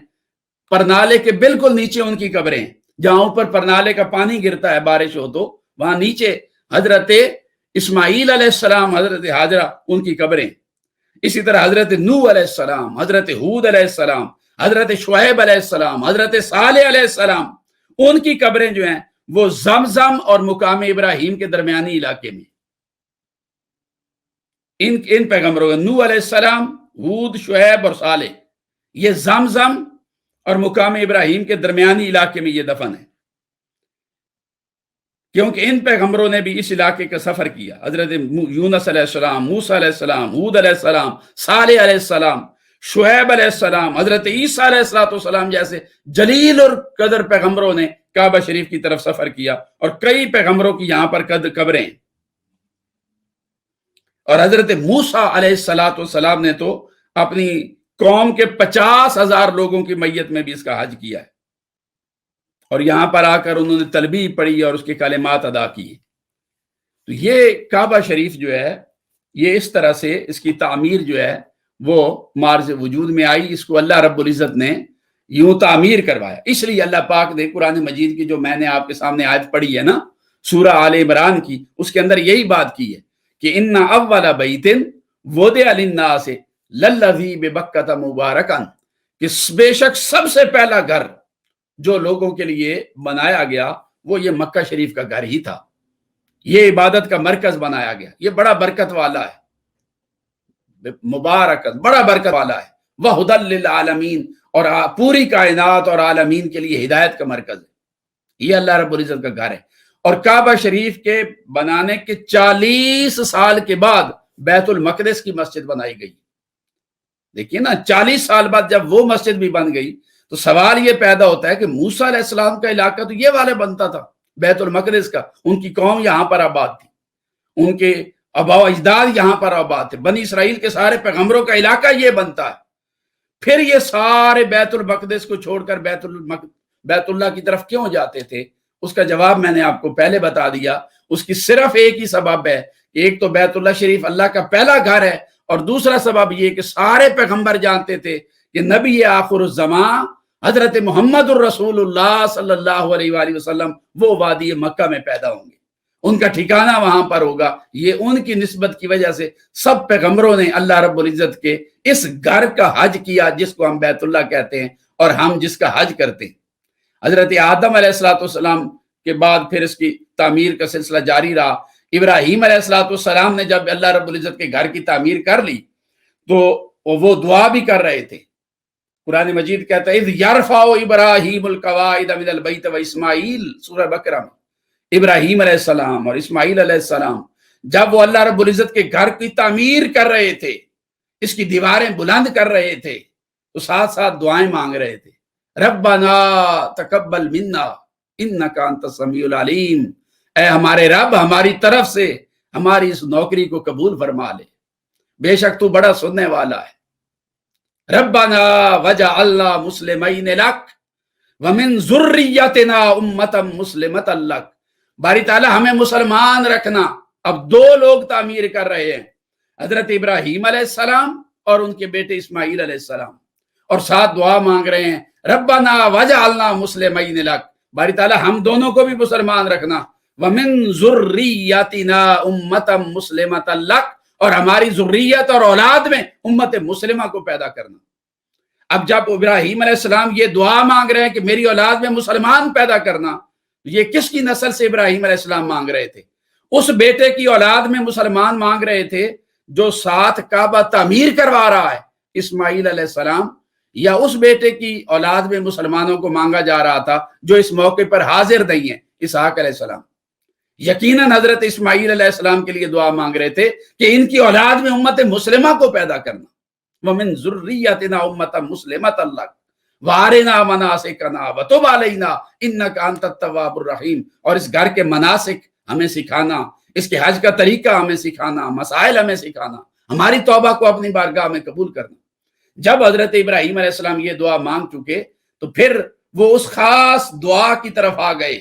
پرنالے کے بالکل نیچے ان کی قبریں ہیں، جہاں اوپر پرنالے کا پانی گرتا ہے بارش ہو تو وہاں نیچے حضرت اسماعیل علیہ السلام، حضرت ہاجرہ، ان کی قبریں۔ اسی طرح حضرت نوح علیہ السلام، حضرت ہود علیہ السلام، حضرت شعیب علیہ السلام، حضرت صالح علیہ السلام، ان کی قبریں جو ہیں وہ زمزم اور مقام ابراہیم کے درمیانی علاقے میں، ان پیغمبروں کا، نوح علیہ السلام، ہود، شعیب اور صالح، یہ زمزم اور مقام ابراہیم کے درمیانی علاقے میں یہ دفن ہے، کیونکہ ان پیغمبروں نے بھی اس علاقے کا سفر کیا۔ حضرت یونس علیہ السلام، موسیٰ علیہ السلام، ہود علیہ السلام، صالح علیہ السلام، شعیب علیہ السلام، حضرت عیسیٰ علیہ السلام جیسے جلیل اور قدر پیغمبروں نے کعبہ شریف کی طرف سفر کیا، اور کئی پیغمبروں کی یہاں پر قبریں۔ اور حضرت موسیٰ علیہ السلام نے تو اپنی قوم کے 50,000 لوگوں کی میت میں بھی اس کا حج کیا ہے، اور یہاں پر آ کر انہوں نے تلبیہ پڑھی اور اس کے کلمات ادا کیے۔ تو یہ کعبہ شریف جو ہے، یہ اس طرح سے اس کی تعمیر جو ہے وہ مارز وجود میں آئی، اس کو اللہ رب العزت نے یوں تعمیر کروایا۔ اس لیے اللہ پاک نے قرآن مجید کی جو میں نے آپ کے سامنے آیت پڑھی ہے نا، سورہ آل عمران کی، اس کے اندر یہی بات کی ہے کہ ان اول بیت وضع للناس للذی ببکۃ مبارکا، کہ بے شک سب سے پہلا گھر جو لوگوں کے لیے بنایا گیا وہ یہ مکہ شریف کا گھر ہی تھا، یہ عبادت کا مرکز بنایا گیا، یہ بڑا برکت والا ہے، مبارکت، بڑا برکت والا ہے، وہدی للعالمین، اور پوری کائنات اور عالمین کے لیے ہدایت کا مرکز ہے، یہ اللہ رب العزت کا گھر ہے۔ اور کعبہ شریف کے بنانے کے 40 سال کے بعد بیت المقدس کی مسجد بنائی گئی۔ دیکھیے نا، 40 سال بعد جب وہ مسجد بھی بن گئی تو سوال یہ پیدا ہوتا ہے کہ موسیٰ علیہ السلام کا علاقہ تو یہ والے بنتا تھا، بیت المقدس کا، ان کی قوم یہاں پر آباد تھی، ان کے آباء و اجداد یہاں پر آباد تھے، بنی اسرائیل کے سارے پیغمبروں کا علاقہ یہ بنتا ہے، پھر یہ سارے بیت المقدس کو چھوڑ کر بیت اللہ کی طرف کیوں جاتے تھے؟ اس کا جواب میں نے آپ کو پہلے بتا دیا، اس کی صرف ایک ہی سبب ہے، ایک تو بیت اللہ شریف اللہ کا پہلا گھر ہے، اور دوسرا سبب یہ کہ سارے پیغمبر جانتے تھے کہ نبی آخر الزمان حضرت محمد الرسول اللہ صلی اللہ علیہ وآلہ وسلم وہ وادی مکہ میں پیدا ہوں گے، ان کا ٹھکانہ وہاں پر ہوگا۔ یہ ان کی نسبت کی وجہ سے سب پیغمبروں نے اللہ رب العزت کے اس گھر کا حج کیا جس کو ہم بیت اللہ کہتے ہیں، اور ہم جس کا حج کرتے ہیں۔ حضرت آدم علیہ السلام کے بعد پھر اس کی تعمیر کا سلسلہ جاری رہا۔ ابراہیم علیہ السلام نے جب اللہ رب العزت کے گھر کی تعمیر کر لی تو وہ دعا بھی کر رہے تھے۔ قرآن مجید کہتا ہے اذ یرفع ابراہیم القواعد من البیت و اسماعیل، سورہ بقرہ میں ابراہیم علیہ السلام اور اسماعیل علیہ السلام جب وہ اللہ رب العزت کے گھر کی تعمیر کر رہے تھے، اس کی دیواریں بلند کر رہے تھے، تو ساتھ ساتھ دعائیں مانگ رہے تھے، ربنا تقبل منا انک انت السمیع العلیم، اے ہمارے رب ہماری طرف سے ہماری اس نوکری کو قبول فرما لے، بے شک تو بڑا سننے والا ہے۔ ربنا وجعلنا مسلمین لک ومن ذریتنا امتا مسلمتا لک، باری تعالیٰ ہمیں مسلمان رکھنا۔ اب دو لوگ تعمیر کر رہے ہیں، حضرت ابراہیم علیہ السلام اور ان کے بیٹے اسماعیل علیہ السلام، اور ساتھ دعا مانگ رہے ہیں ربنا وجعلنا مسلمین لک، باری تعالیٰ ہم دونوں کو بھی مسلمان رکھنا، ومن ذریتنا امتا مسلمتا لک، اور ہماری ذریت اور اولاد میں امت مسلمہ کو پیدا کرنا۔ اب جب ابراہیم علیہ السلام یہ دعا مانگ رہے ہیں کہ میری اولاد میں مسلمان پیدا کرنا، یہ کس کی نسل سے ابراہیم علیہ السلام مانگ رہے تھے؟ اس بیٹے کی اولاد میں مسلمان مانگ رہے تھے جو ساتھ کعبہ تعمیر کروا رہا ہے، اسماعیل علیہ السلام، یا اس بیٹے کی اولاد میں مسلمانوں کو مانگا جا رہا تھا جو اس موقع پر حاضر نہیں ہے، اسحاق علیہ السلام؟ یقیناً حضرت اسماعیل علیہ السلام کے لیے دعا مانگ رہے تھے کہ ان کی اولاد میں امت مسلمہ کو پیدا کرنا، وَمِن ذُرِّيَّتِنَا أُمَّةً مُسْلِمَةً لَكَ وَأَرِنَا مَنَاسِكَنَا وَتُبْ عَلَيْنَا إِنَّكَ أَنْتَ التَّوَّابُ الرَّحِيمُ، اور اس گھر کے مناسک ہمیں سکھانا، اس کے حج کا طریقہ ہمیں سکھانا، مسائل ہمیں سکھانا، ہماری توبہ کو اپنی بارگاہ میں قبول کرنا۔ جب حضرت ابراہیم علیہ السلام یہ دعا مانگ چکے تو پھر وہ اس خاص دعا کی طرف آ گئے۔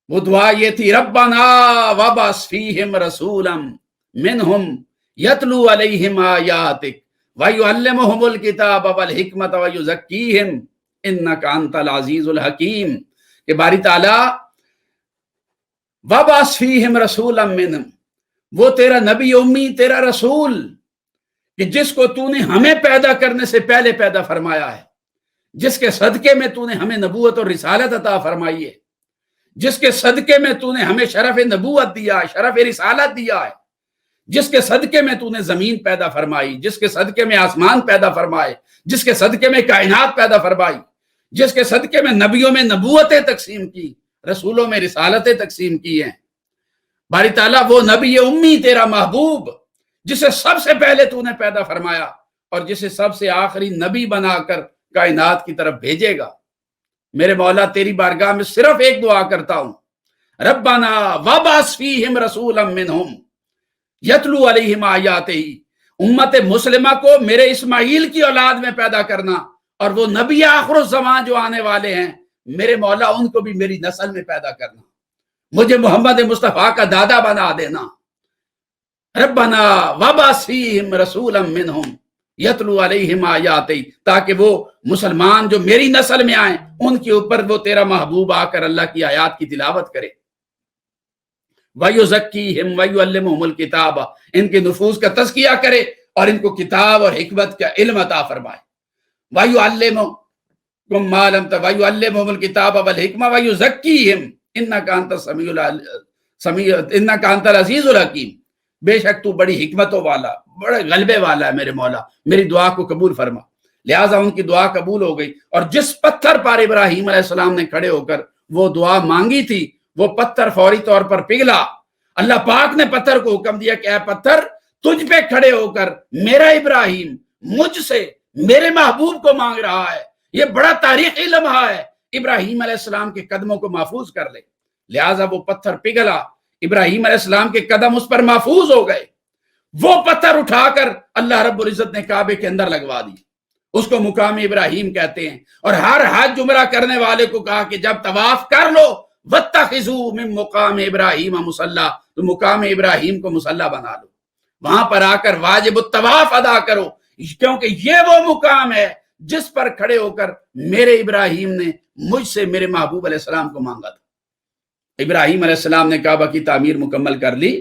وہ دعا یہ تھی ربنا وابعث فیہم رسولا منہم یتلو علیہم آیاتک ویعلمہم الکتاب والحکمت ویزکیہم انک انت العزیز الحکیم، کہ باری تعالیٰ وابعث فیہم رسولا منہم، وہ تیرا نبی امی، تیرا رسول کہ جس کو تو نے ہمیں پیدا کرنے سے پہلے پیدا فرمایا ہے، جس کے صدقے میں تو نے ہمیں نبوت اور رسالت عطا فرمائی ہے، جس کے صدقے میں تو نے ہمیں شرف نبوت دیا ہے، شرف رسالت دیا ہے، جس کے صدقے میں تو نے زمین پیدا فرمائی، جس کے صدقے میں آسمان پیدا فرمائے، جس کے صدقے میں کائنات پیدا فرمائی، جس کے صدقے میں نبیوں میں نبوتیں تقسیم کی، رسولوں میں رسالتیں تقسیم کی ہیں۔ باری تعالیٰ وہ نبی امی تیرا محبوب جسے سب سے پہلے تو نے پیدا فرمایا اور جسے سب سے آخری نبی بنا کر کائنات کی طرف بھیجے گا، میرے مولا تیری بارگاہ میں صرف ایک دعا کرتا ہوں، ربنا وابعث فیہم رسولا منہم یتلو علیہم آیاتہ، امت مسلمہ کو میرے اسماعیل کی اولاد میں پیدا کرنا، اور وہ نبی آخر الزمان جو آنے والے ہیں میرے مولا ان کو بھی میری نسل میں پیدا کرنا، مجھے محمد مصطفیٰ کا دادا بنا دینا۔ ربنا وابعث فیہم رسولا منہم یتلو علیہم آیاتہ، تاکہ وہ مسلمان جو میری نسل میں آئیں ان کے اوپر وہ تیرا محبوب آ کر اللہ کی آیات کی تلاوت کرے، وَيُزَكِّيهِمْ وَيُعَلِّمُهُمُ الْكِتَابَ، ان کے نفوس کا تزکیہ کرے اور ان کو کتاب اور حکمت کا علم عطا فرمائے، وَيُعَلِّمُهُمْ مَا لَمْ وَيُعَلِّمُهُمُ الْكِتَابَ وَالْحِكْمَةَ وَيُزَكِّيهِمْ إِنَّكَ أَنْتَ الْعَزِيزُ الْحَكِيمُ، بے شک تو بڑی حکمتوں والا، بڑے غلبے والا ہے میرے مولا، میری دعا کو قبول فرما۔ لہٰذا ان کی دعا قبول ہو گئی، اور جس پتھر پر ابراہیم علیہ السلام نے کھڑے ہو کر وہ دعا مانگی تھی وہ پتھر فوری طور پر پگھلا۔ اللہ پاک نے پتھر کو حکم دیا کہ اے پتھر، تجھ پہ کھڑے ہو کر میرا ابراہیم مجھ سے میرے محبوب کو مانگ رہا ہے، یہ بڑا تاریخی لمحہ ہے، ابراہیم علیہ السلام کے قدموں کو محفوظ کر لے۔ لہٰذا وہ پتھر پگھلا، ابراہیم علیہ السلام کے قدم اس پر محفوظ ہو گئے۔ وہ پتھر اٹھا کر اللہ رب العزت نے کعبے کے اندر لگوا دی، اس کو مقام ابراہیم کہتے ہیں، اور ہر حج عمرہ کرنے والے کو کہا کہ جب طواف کر لو وَاتَّخِذُوا مِن مُقَامِ ابراہیم مصلی، تو مقام ابراہیم کو مصلی بنا لو، وہاں پر آ کر واجب الطواف ادا کرو، کیونکہ یہ وہ مقام ہے جس پر کھڑے ہو کر میرے ابراہیم نے مجھ سے میرے محبوب علیہ السلام کو مانگا تھا۔ ابراہیم علیہ السلام نے کعبہ کی تعمیر مکمل کر لی۔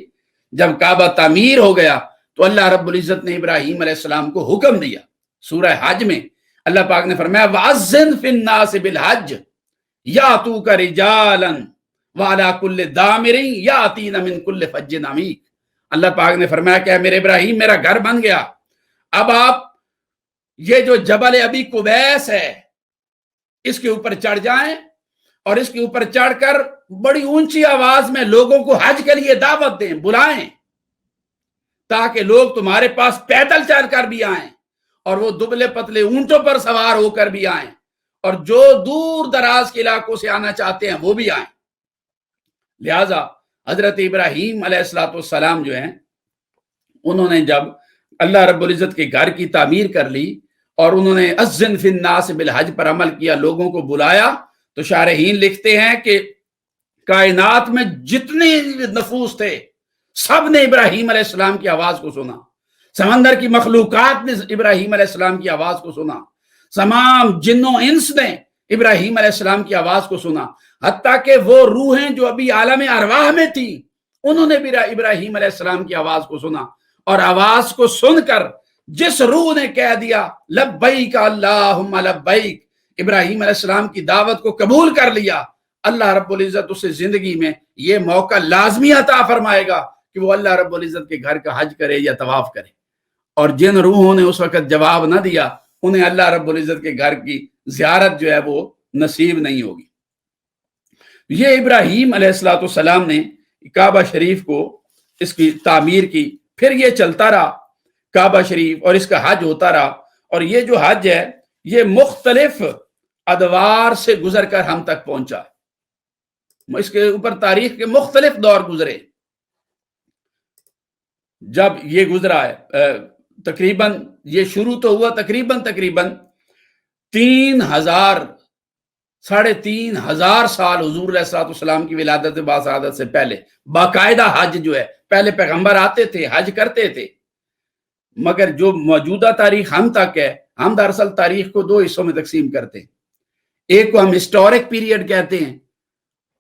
جب کعبہ تعمیر ہو گیا تو اللہ رب العزت نے ابراہیم علیہ السلام کو حکم دیا۔ سورہ حج میں اللہ پاک نے فرمایا وَأَذِّن فِي النَّاسِ بِالْحَجِّ يَأْتُوكَ رِجَالًا وَعَلَىٰ كُلِّ دَامِرٍ يَأْتِينَ مِن كُلِّ فَجٍّ عَمِيقٍ۔ اللہ پاک نے فرمایا کہ میرے ابراہیم میرا گھر بن گیا، اب آپ یہ جو جبل ابی قبیس ہے اس کے اوپر چڑھ جائیں اور اس کے اوپر چڑھ کر بڑی اونچی آواز میں لوگوں کو حج کے لیے دعوت دیں، بلائیں، تاکہ لوگ تمہارے پاس پیدل چل کر بھی آئیں اور وہ دبلے پتلے اونٹوں پر سوار ہو کر بھی آئیں، اور جو دور دراز کے علاقوں سے آنا چاہتے ہیں وہ بھی آئیں۔ لہٰذا حضرت ابراہیم علیہ السلام جو ہیں انہوں نے جب اللہ رب العزت کے گھر کی تعمیر کر لی اور انہوں نے اذن فی الناس بالحج پر عمل کیا، لوگوں کو بلایا، تو شارحین لکھتے ہیں کہ کائنات میں جتنے نفوس تھے سب نے ابراہیم علیہ السلام کی آواز کو سنا، سمندر کی مخلوقات نے ابراہیم علیہ السلام کی آواز کو سنا، تمام جنوں انس نے ابراہیم علیہ السلام کی آواز کو سنا، حتیٰ کہ وہ روحیں جو ابھی عالم ارواح میں تھیں انہوں نے بھی ابراہیم علیہ السلام کی آواز کو سنا، اور آواز کو سن کر جس روح نے کہہ دیا لبیک اللہم لبیک، ابراہیم علیہ السلام کی دعوت کو قبول کر لیا، اللہ رب العزت اسے زندگی میں یہ موقع لازمی عطا فرمائے گا کہ وہ اللہ رب العزت کے گھر کا حج کرے یا طواف کرے۔ اور جن روحوں نے اس وقت جواب نہ دیا انہیں اللہ رب العزت کے گھر کی زیارت جو ہے وہ نصیب نہیں ہوگی۔ یہ ابراہیم علیہ السلام نے کعبہ شریف کو اس کی تعمیر کی، پھر یہ چلتا رہا کعبہ شریف اور اس کا حج ہوتا رہا، اور یہ جو حج ہے یہ مختلف ادوار سے گزر کر ہم تک پہنچا، اس کے اوپر تاریخ کے مختلف دور گزرے۔ جب یہ گزرا ہے تقریباً یہ شروع تو ہوا تقریباً 3,500 سال حضور علیہ السلام کی ولادت باسعادت سے پہلے باقاعدہ حج جو ہے، پہلے پیغمبر آتے تھے حج کرتے تھے، مگر جو موجودہ تاریخ ہم تک ہے، ہم دراصل تاریخ کو 2 حصوں میں تقسیم کرتے ہیں، ایک کو ہم ہسٹورک پیریڈ کہتے ہیں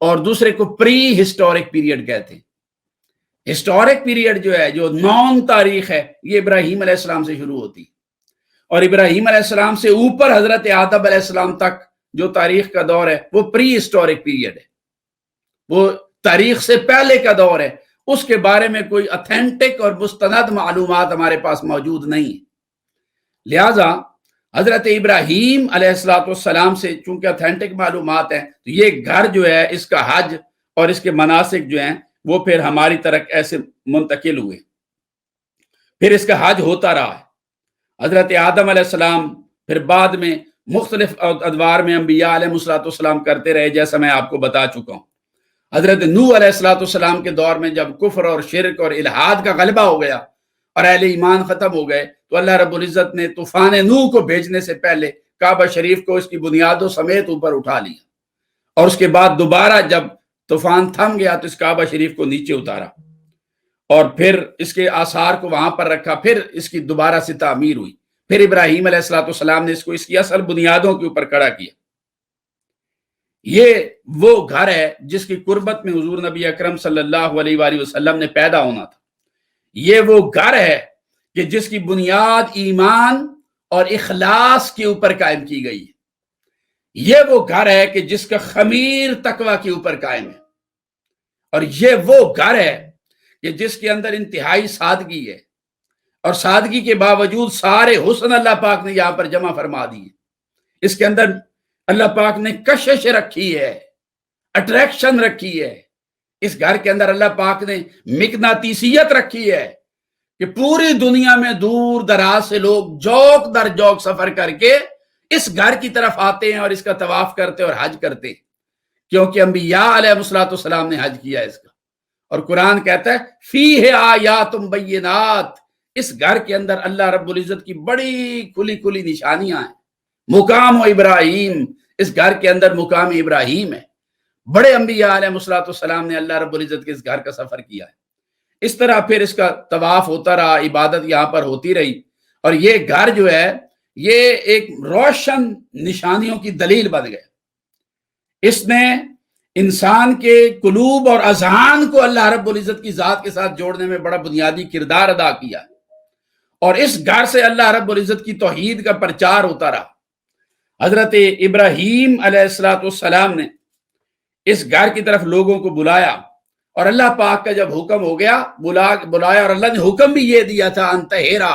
اور دوسرے کو پری ہسٹورک پیریڈ کہتے ہیں۔ ہسٹورک پیریڈ جو ہے، جو نون تاریخ ہے، یہ ابراہیم علیہ السلام سے شروع ہوتی، اور ابراہیم علیہ السلام سے اوپر حضرت آدم علیہ السلام تک جو تاریخ کا دور ہے وہ پری ہسٹورک پیریڈ ہے، وہ تاریخ سے پہلے کا دور ہے، اس کے بارے میں کوئی اتھینٹک اور مستند معلومات ہمارے پاس موجود نہیں ہے۔ لہٰذا حضرت ابراہیم علیہ السلام سے چونکہ اتھینٹک معلومات ہیں تو یہ گھر جو ہے، اس کا حج اور اس کے مناسک جو ہیں وہ پھر ہماری طرف ایسے منتقل ہوئے، پھر اس کا حج ہوتا رہا ہے۔ حضرت آدم علیہ السلام پھر بعد میں مختلف ادوار میں انبیاء علیہ السلام کرتے رہے، جیسا میں آپ کو بتا چکا ہوں۔ حضرت نوح علیہ السلام کے دور میں جب کفر اور شرک اور الحاد کا غلبہ ہو گیا اور اہل ایمان ختم ہو گئے تو اللہ رب العزت نے طوفان نوح کو بھیجنے سے پہلے کعبہ شریف کو اس کی بنیادوں سمیت اوپر اٹھا لیا، اور اس کے بعد دوبارہ جب طوفان تھم گیا تو اس کعبہ شریف کو نیچے اتارا اور پھر اس کے آثار کو وہاں پر رکھا، پھر اس کی دوبارہ سے تعمیر ہوئی، پھر ابراہیم علیہ السلام نے اس کو اس کی اصل بنیادوں کے اوپر کھڑا کیا۔ یہ وہ گھر ہے جس کی قربت میں حضور نبی اکرم صلی اللہ علیہ وآلہ وسلم نے پیدا ہونا تھا۔ یہ وہ گھر ہے کہ جس کی بنیاد ایمان اور اخلاص کے اوپر قائم کی گئی ہے۔ یہ وہ گھر ہے کہ جس کا خمیر تقوی کے اوپر قائم ہے، اور یہ وہ گھر ہے کہ جس کے اندر انتہائی سادگی ہے، اور سادگی کے باوجود سارے حسن اللہ پاک نے یہاں پر جمع فرما دیے۔ اس کے اندر اللہ پاک نے کشش رکھی ہے، اٹریکشن رکھی ہے، اس گھر کے اندر اللہ پاک نے مقناطیسیت رکھی ہے کہ پوری دنیا میں دور دراز سے لوگ جوک در جوک سفر کر کے اس گھر کی طرف آتے ہیں اور اس کا طواف کرتے اور حج کرتے ہیں، کیونکہ انبیاء علیہ السلام نے حج کیا اس کا، اور قرآن کہتا ہے فیہ آیات بینات، اس گھر کے اندر اللہ رب العزت کی بڑی کھلی کھلی نشانیاں ہیں۔ مقام ابراہیم، اس گھر کے اندر مقام ابراہیم ہے، بڑے انبیاء علیہ السلام نے اللہ رب العزت کے اس گھر کا سفر کیا ہے۔ اس طرح پھر اس کا طواف ہوتا رہا، عبادت یہاں پر ہوتی رہی، اور یہ گھر جو ہے یہ ایک روشن نشانیوں کی دلیل بن گیا۔ اس نے انسان کے قلوب اور اذہان کو اللہ رب العزت کی ذات کے ساتھ جوڑنے میں بڑا بنیادی کردار ادا کیا، اور اس گھر سے اللہ رب العزت کی توحید کا پرچار ہوتا رہا۔ حضرت ابراہیم علیہ السلام نے اس گھر کی طرف لوگوں کو بلایا، اور اللہ پاک کا جب حکم ہو گیا بلایا، اور اللہ نے حکم بھی یہ دیا تھا انتہرا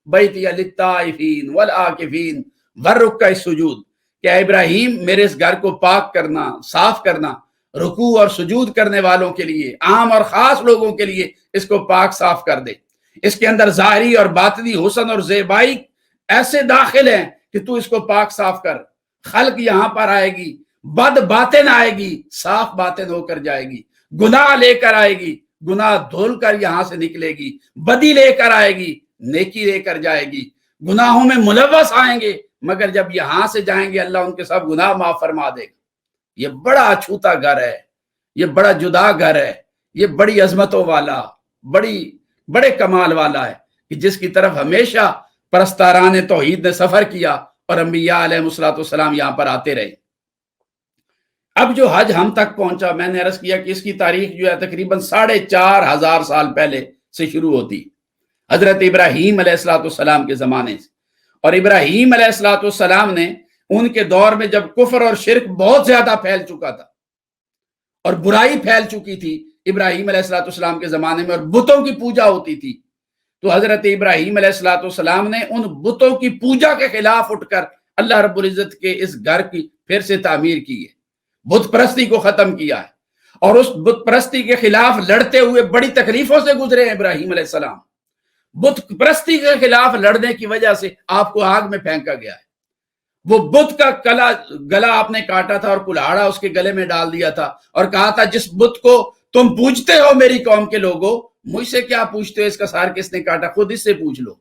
بیتی للطائفین والعاکفین والرکع السجود، کہ اے ابراہیم میرے اس گھر کو پاک کرنا، صاف کرنا، رکوع اور سجود کرنے والوں کے لیے، عام اور خاص لوگوں کے لیے اس کو پاک صاف کر دے۔ اس کے اندر ظاہری اور باطنی حسن اور زیبائی ایسے داخل ہیں کہ تو اس کو پاک صاف کر۔ خلق یہاں پر آئے گی، بد باطن آئے گی، صاف باطن ہو کر جائے گی، گناہ لے کر آئے گی، گناہ دھول کر یہاں سے نکلے گی، بدی لے کر آئے گی، نیکی لے کر جائے گی، گناہوں میں ملوث آئیں گے، مگر جب یہاں سے جائیں گے اللہ ان کے سب گناہ معاف فرما دے گا۔ یہ بڑا اچھوتا گھر ہے، یہ بڑا جدا گھر ہے، یہ بڑی عظمتوں والا، بڑے کمال والا ہے، کہ جس کی طرف ہمیشہ پرستاران توحید نے سفر کیا، اور انبیاء علیہ السلام یہاں پر آتے رہے۔ اب جو حج ہم تک پہنچا، میں نے عرض کیا کہ اس کی تاریخ جو ہے تقریباً 4500 سال پہلے سے شروع ہوتی، حضرت ابراہیم علیہ السلام کے زمانے سے۔ اور ابراہیم علیہ السلام نے ان کے دور میں جب کفر اور شرک بہت زیادہ پھیل چکا تھا اور برائی پھیل چکی تھی ابراہیم علیہ السلام کے زمانے میں، اور بتوں کی پوجا ہوتی تھی، تو حضرت ابراہیم علیہ السلام نے ان بتوں کی پوجا کے خلاف اٹھ کر اللہ رب العزت کے اس گھر کی پھر سے تعمیر کی ہے، بت پرستی کو ختم کیا ہے، اور اس بت پرستی کے خلاف لڑتے ہوئے بڑی تکلیفوں سے گزرے ہیں ابراہیم علیہ السلام۔ بت پرستی کے خلاف لڑنے کی وجہ سے آپ کو آگ میں پھینکا گیا ہے۔ وہ بت کا گلا آپ نے کاٹا تھا، اور کلہاڑا اس کے گلے میں ڈال دیا تھا، اور کہا تھا جس بت کو تم پوجتے ہو میری قوم کے لوگوں، مجھ سے کیا پوچھتے ہو، اس کا سار کس نے کاٹا، خود اس سے پوچھ لو۔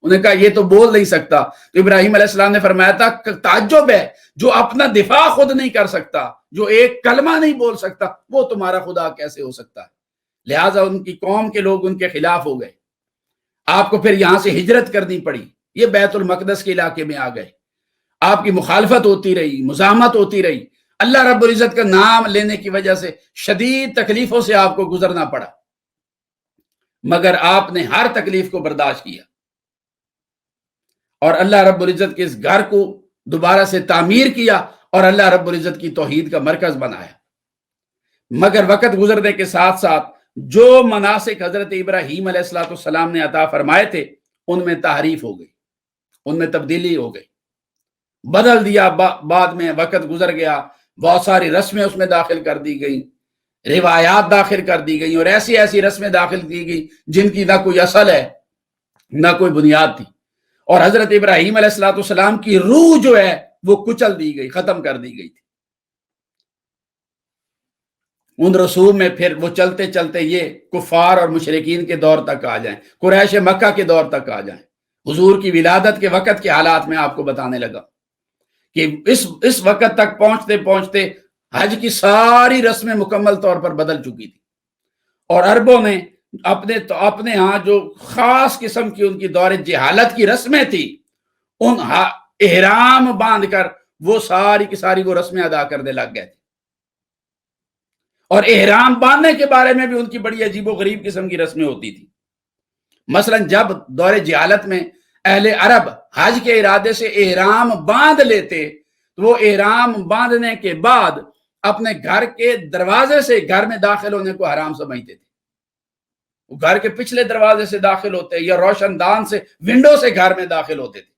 انہوں نے کہا یہ تو بول نہیں سکتا، تو ابراہیم علیہ السلام نے فرمایا تھا تعجب ہے، جو اپنا دفاع خود نہیں کر سکتا، جو ایک کلمہ نہیں بول سکتا، وہ تمہارا خدا کیسے ہو سکتا ہے۔ لہٰذا ان کی قوم کے لوگ ان کے خلاف ہو گئے، آپ کو پھر یہاں سے ہجرت کرنی پڑی، یہ بیت المقدس کے علاقے میں آ گئے، آپ کی مخالفت ہوتی رہی، مزاحمت ہوتی رہی، اللہ رب العزت کا نام لینے کی وجہ سے شدید تکلیفوں سے آپ کو گزرنا پڑا، مگر آپ نے ہر تکلیف کو برداشت کیا، اور اللہ رب العزت کے اس گھر کو دوبارہ سے تعمیر کیا، اور اللہ رب العزت کی توحید کا مرکز بنایا۔ مگر وقت گزرنے کے ساتھ ساتھ جو مناسک حضرت ابراہیم علیہ السلام نے عطا فرمائے تھے ان میں تحریف ہو گئی، ان میں تبدیلی ہو گئی، بدل دیا۔ بعد میں وقت گزر گیا، بہت ساری رسمیں اس میں داخل کر دی گئیں، روایات داخل کر دی گئیں، اور ایسی رسمیں داخل کی گئی جن کی نہ کوئی اصل ہے نہ کوئی بنیاد تھی، اور حضرت ابراہیم علیہ السلام کی روح جو ہے وہ کچل دی گئی، ختم کر دی گئی تھی۔ ان رسوم میں پھر وہ چلتے چلتے یہ کفار اور مشرکین کے دور تک آ جائیں، قریش مکہ کے دور تک آ جائیں۔ حضور کی ولادت کے وقت کے حالات میں آپ کو بتانے لگا کہ اس وقت تک پہنچتے پہنچتے حج کی ساری رسمیں مکمل طور پر بدل چکی تھی، اور عربوں نے اپنے ہاں جو خاص قسم کی ان کی دور جہالت کی رسمیں تھی، ان احرام باندھ کر وہ ساری کی ساری وہ رسمیں ادا کرنے لگ گئے تھے، اور احرام باندھنے کے بارے میں بھی ان کی بڑی عجیب و غریب قسم کی رسمیں ہوتی تھی۔ مثلا جب دور جہالت میں اہل عرب حج کے ارادے سے احرام باندھ لیتے تو وہ احرام باندھنے کے بعد اپنے گھر کے دروازے سے گھر میں داخل ہونے کو حرام سمجھتے تھے، وہ گھر کے پچھلے دروازے سے داخل ہوتے یا روشن دان سے ونڈو سے گھر میں داخل ہوتے تھے،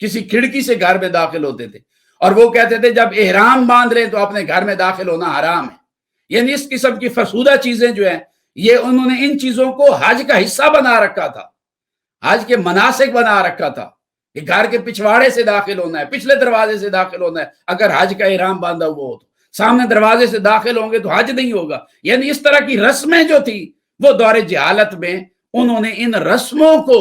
کسی کھڑکی سے گھر میں داخل ہوتے تھے، اور وہ کہتے تھے جب احرام باندھ رہے تو اپنے گھر میں داخل ہونا حرام ہے۔ یعنی اس قسم کی فرسودہ چیزیں جو ہیں یہ انہوں نے ان چیزوں کو حج کا حصہ بنا رکھا تھا، حج کے مناسک بنا رکھا تھا کہ گھر کے پچھواڑے سے داخل ہونا ہے، پچھلے دروازے سے داخل ہونا ہے، اگر حج کا احرام باندھا ہوا ہو تو سامنے دروازے سے داخل ہوں گے تو حج نہیں ہوگا۔ یعنی اس طرح کی رسمیں جو تھی وہ دور جہالت میں انہوں نے ان رسموں کو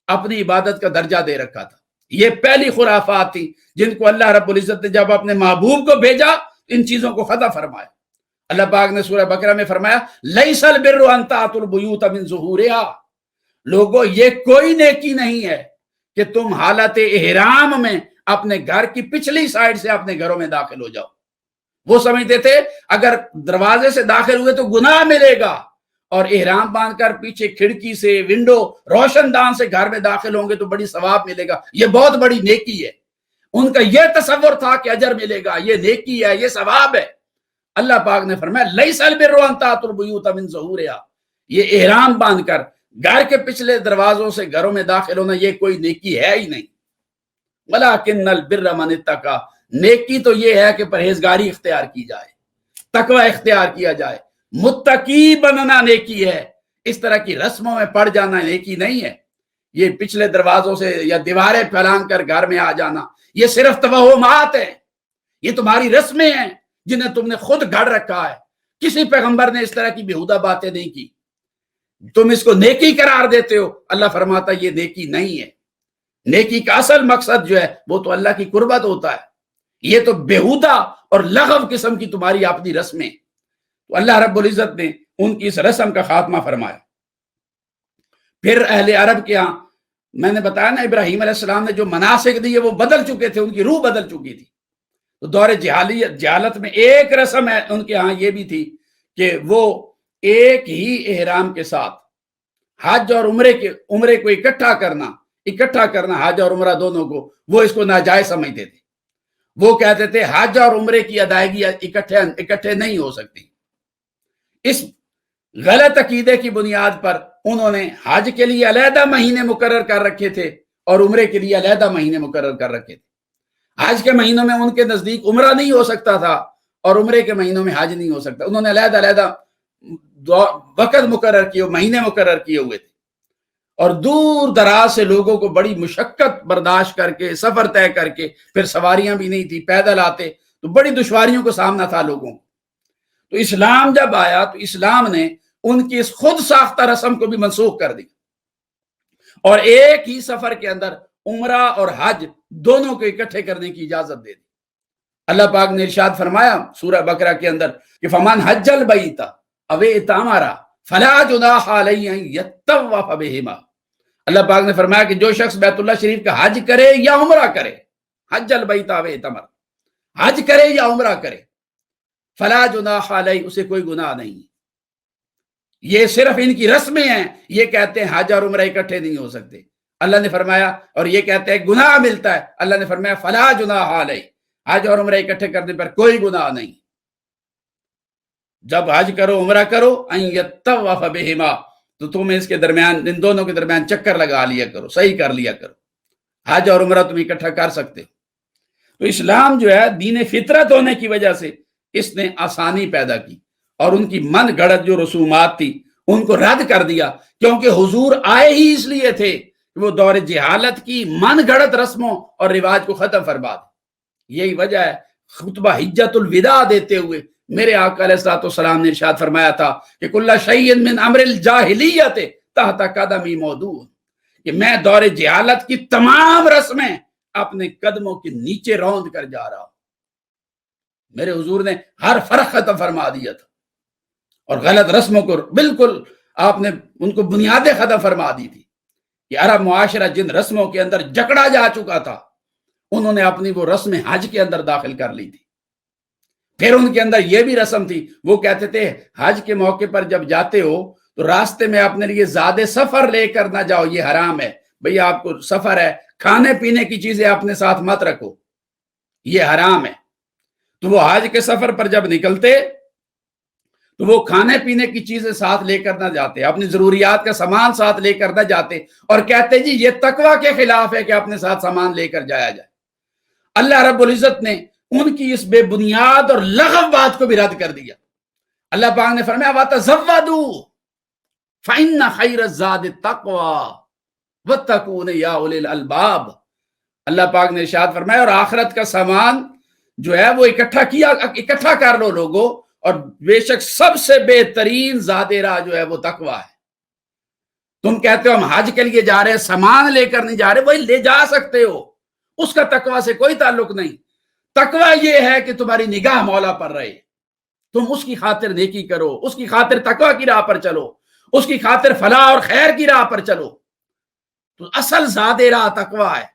اپنی عبادت کا درجہ دے رکھا تھا۔ یہ پہلی خرافات تھی جن کو اللہ رب العزت نے جب اپنے محبوب کو بھیجا ان چیزوں کو ختم فرمایا۔ اللہ پاک نے سورہ بقرہ میں فرمایا لیس البر ان تأتوا البیوت من ظہورہا، لوگوں یہ کوئی نیکی نہیں ہے کہ تم حالت احرام میں اپنے گھر کی پچھلی سائڈ سے اپنے گھروں میں داخل ہو جاؤ۔ وہ سمجھتے تھے اگر دروازے سے داخل ہوئے تو گناہ ملے گا، اور احرام باندھ کر پیچھے کھڑکی سے، ونڈو، روشن دان سے گھر میں داخل ہوں گے تو بڑی ثواب ملے گا، یہ بہت بڑی نیکی ہے۔ ان کا یہ تصور تھا کہ اجر ملے گا، یہ نیکی ہے، یہ ثواب ہے۔ اللہ پاک نے فرمایا لیس البر ان تأتوا البیوت من ظہورہا، یہ احرام باندھ کر گھر کے پچھلے دروازوں سے گھروں میں داخل ہونا یہ کوئی نیکی ہے ہی نہیں۔ ولکن البر من اتقی، نیکی تو یہ ہے کہ پرہیزگاری اختیار کی جائے، تقوی اختیار کیا جائے، متقی بننا نیکی ہے، اس طرح کی رسموں میں پڑ جانا نیکی نہیں ہے۔ یہ پچھلے دروازوں سے یا دیواریں پھیلان کر گھر میں آ جانا یہ صرف توہمات ہیں، یہ تمہاری رسمیں ہیں جنہیں تم نے خود گھڑ رکھا ہے، کسی پیغمبر نے اس طرح کی بیہودہ باتیں نہیں کی، تم اس کو نیکی قرار دیتے ہو۔ اللہ فرماتا یہ نیکی نہیں ہے، نیکی کا اصل مقصد جو ہے وہ تو اللہ کی قربت ہوتا ہے، یہ تو بیہودہ اور لغو قسم کی تمہاری اپنی رسمیں۔ تو اللہ رب العزت نے ان کی اس رسم کا خاتمہ فرمایا۔ پھر اہل عرب کے ہاں میں نے بتایا نا، ابراہیم علیہ السلام نے جو مناسک دیے وہ بدل چکے تھے، ان کی روح بدل چکی تھی۔ تو دور جہالت میں ایک رسم ہے ان کے ہاں یہ بھی تھی کہ وہ ایک ہی احرام کے ساتھ حج اور عمرے کو اکٹھا کرنا حج اور عمرہ دونوں کو، وہ اس کو ناجائز سمجھتے تھے۔ وہ کہتے تھے حج اور عمرے کی ادائیگی اکٹھے نہیں ہو سکتی۔ اس غلط عقیدے کی بنیاد پر انہوں نے حج کے لیے علیحدہ مہینے مقرر کر رکھے تھے اور عمرے کے لیے علیحدہ مہینے مقرر کر رکھے تھے۔ حج کے مہینوں میں ان کے نزدیک عمرہ نہیں ہو سکتا تھا اور عمرے کے مہینوں میں حج نہیں ہو سکتا، انہوں نے علیحدہ وقت مقرر کیے، مہینے مقرر کیے ہوئے تھے، اور دور دراز سے لوگوں کو بڑی مشقت برداشت کر کے سفر طے کر کے، پھر سواریاں بھی نہیں تھی، پیدل آتے تو بڑی دشواریوں کو سامنا تھا لوگوں کو۔ تو اسلام جب آیا تو اسلام نے ان کی اس خود ساختہ رسم کو بھی منسوخ کر دی اور ایک ہی سفر کے اندر عمرہ اور حج دونوں کو اکٹھے کرنے کی اجازت دے دی۔ اللہ پاک نے ارشاد فرمایا سورہ بقرہ کے اندر کہ فمن حج البیت او اعتمر فلا جناح علیہ ان یطوف بہما، اللہ پاک نے فرمایا کہ جو شخص بیت اللہ شریف کا حج کرے یا عمرہ کرے، حج البیت او اعتمر، حج کرے یا عمرہ کرے، فلا جناح علیہ، اسے کوئی گناہ نہیں۔ یہ صرف ان کی رسمیں ہیں، یہ کہتے ہیں حج اور عمرہ اکٹھے نہیں ہو سکتے، اللہ نے فرمایا، اور یہ کہتے ہیں گناہ ملتا ہے، اللہ نے فرمایا فلا جناح علیہ، حج اور عمرہ اکٹھے کرنے پر کوئی گناہ نہیں۔ جب حج کرو عمرہ کرو ان یطوف بہما، تو تم اس کے درمیان، ان دونوں کے درمیان چکر لگا لیا کرو، صحیح کر لیا کرو، حج اور عمرہ تم اکٹھا کر سکتے ہو۔ تو اسلام جو ہے دین فطرت ہونے کی وجہ سے اس نے آسانی پیدا کی اور ان کی من گھڑت جو رسومات تھی ان کو رد کر دیا، کیونکہ حضور آئے ہی اس لیے تھے کہ وہ دور جہالت کی من گھڑت رسموں اور رواج کو ختم فرما دے۔ یہی وجہ ہے خطبہ حجت الوداع دیتے ہوئے میرے آقا علیہ الصلوۃ والسلام نے ارشاد فرمایا تھا کہ کل شیء من امر الجاہلیت تحت قدمی موضوع، کہ میں دور جہالت کی تمام رسمیں اپنے قدموں کے نیچے روند کر جا رہا ہوں۔ میرے حضور نے ہر فرق ختم فرما دیا تھا اور غلط رسموں کو بالکل آپ نے ان کو بنیادیں ختم فرما دی تھی۔ یہ عرب معاشرہ جن رسموں کے اندر جکڑا جا چکا تھا، انہوں نے اپنی وہ رسم حج کے اندر داخل کر لی تھی۔ پھر ان کے اندر یہ بھی رسم تھی، وہ کہتے تھے حج کے موقع پر جب جاتے ہو تو راستے میں اپنے لیے زیادہ سفر لے کر نہ جاؤ، یہ حرام ہے بھئی، آپ کو سفر ہے، کھانے پینے کی چیزیں اپنے ساتھ مت رکھو، یہ حرام ہے۔ تو وہ حج کے سفر پر جب نکلتے تو وہ کھانے پینے کی چیزیں ساتھ لے کر نہ جاتے، اپنی ضروریات کا سامان ساتھ لے کر نہ جاتے، اور کہتے جی یہ تقویٰ کے خلاف ہے کہ اپنے ساتھ سامان لے کر جایا جائے۔ اللہ رب العزت نے ان کی اس بے بنیاد اور لغو بات کو بھی رد کر دیا۔ اللہ پاک نے فرمایا وَتَزَوَّدُوا فَإِنَّ خَيْرَ الزَّادِ التَّقْوَىٰ وَاتَّقُونِ يَا أُولِي الْأَلْبَابِ، اللہ پاک نے ارشاد فرمایا اور آخرت کا سامان جو ہے وہ اکٹھا کر لو لوگوں، اور بے شک سب سے بہترین زاد راہ جو ہے وہ تقویٰ ہے۔ تم کہتے ہو ہم حج کے لیے جا رہے ہیں، سامان لے کر نہیں جا رہے، وہی لے جا سکتے ہو، اس کا تقویٰ سے کوئی تعلق نہیں۔ تقوی یہ ہے کہ تمہاری نگاہ مولا پر رہے، تم اس کی خاطر نیکی کرو، اس کی خاطر تقوی کی راہ پر چلو، اس کی خاطر فلاح اور خیر کی راہ پر چلو۔ تو اصل زیادہ راہ تقوی ہے۔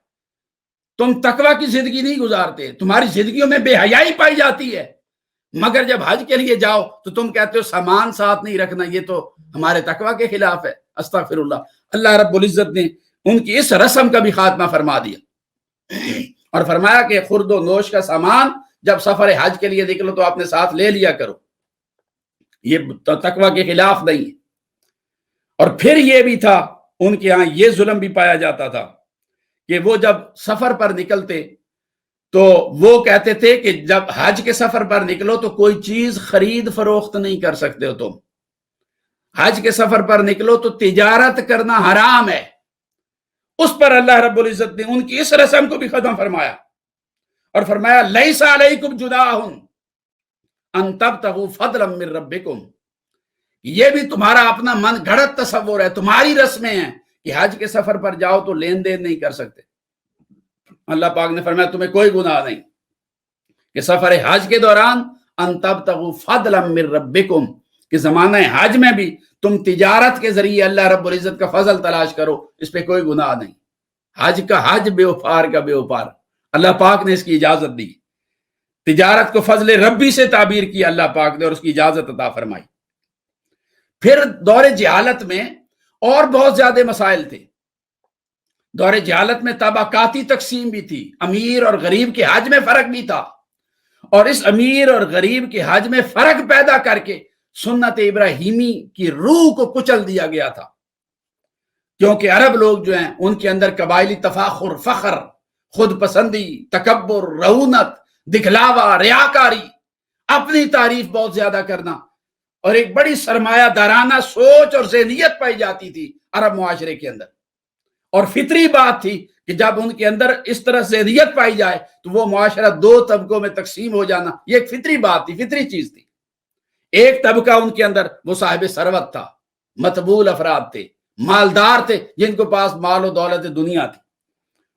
تم تقوی کی زندگی نہیں گزارتے، تمہاری زندگیوں میں بے حیائی پائی جاتی ہے، مگر جب حج کے لیے جاؤ تو تم کہتے ہو سامان ساتھ نہیں رکھنا، یہ تو ہمارے تقوی کے خلاف ہے۔ استغفر اللہ۔ اللہ رب العزت نے ان کی اس رسم کا بھی خاتمہ فرما دیا اور فرمایا کہ خورد و نوش کا سامان جب سفر حج کے لیے نکلو تو آپ نے ساتھ لے لیا کرو، یہ تقوی کے خلاف نہیں ہے۔ اور پھر یہ بھی تھا ان کے ہاں یہ ظلم بھی پایا جاتا تھا کہ وہ جب سفر پر نکلتے تو وہ کہتے تھے کہ جب حج کے سفر پر نکلو تو کوئی چیز خرید فروخت نہیں کر سکتے ہو تم، حج کے سفر پر نکلو تو تجارت کرنا حرام ہے۔ اس پر اللہ رب العزت نے ان کی اس رسم کو بھی ختم فرمایا اور فرمایا لیس علیکم جناح ان تبتغوا فضلا من ربکم، یہ بھی تمہارا اپنا من گھڑت تصور ہے، تمہاری رسمیں ہیں کہ حج کے سفر پر جاؤ تو لین دین نہیں کر سکتے۔ اللہ پاک نے فرمایا تمہیں کوئی گناہ نہیں کہ سفر حج کے دوران ان تبتغوا فضلا من ربکم، کہ زمانہ حج میں بھی تم تجارت کے ذریعے اللہ رب العزت کا فضل تلاش کرو، اس پہ کوئی گناہ نہیں۔ حج کا حج، بے وفار کا بے وفار، اللہ پاک نے اس کی اجازت دی۔ تجارت کو فضل ربی سے تعبیر کیا اللہ پاک نے اور اس کی اجازت عطا فرمائی۔ پھر دور جہالت میں اور بہت زیادہ مسائل تھے۔ دور جہالت میں طبقاتی تقسیم بھی تھی، امیر اور غریب کے حج میں فرق بھی تھا، اور اس امیر اور غریب کے حج میں فرق پیدا کر کے سنت ابراہیمی کی روح کو کچل دیا گیا تھا، کیونکہ عرب لوگ جو ہیں ان کے اندر قبائلی تفاخر، فخر، خود پسندی، تکبر، رعونت، دکھلاوا، ریاکاری، اپنی تعریف بہت زیادہ کرنا اور ایک بڑی سرمایہ دارانہ سوچ اور ذہنیت پائی جاتی تھی عرب معاشرے کے اندر۔ اور فطری بات تھی کہ جب ان کے اندر اس طرح ذہنیت پائی جائے تو وہ معاشرہ دو طبقوں میں تقسیم ہو جانا یہ ایک فطری بات تھی، فطری چیز تھی۔ ایک طبقہ ان کے اندر وہ صاحب ثروت تھا، متبول افراد تھے، مالدار تھے، جن کے پاس مال و دولت دنیا تھی،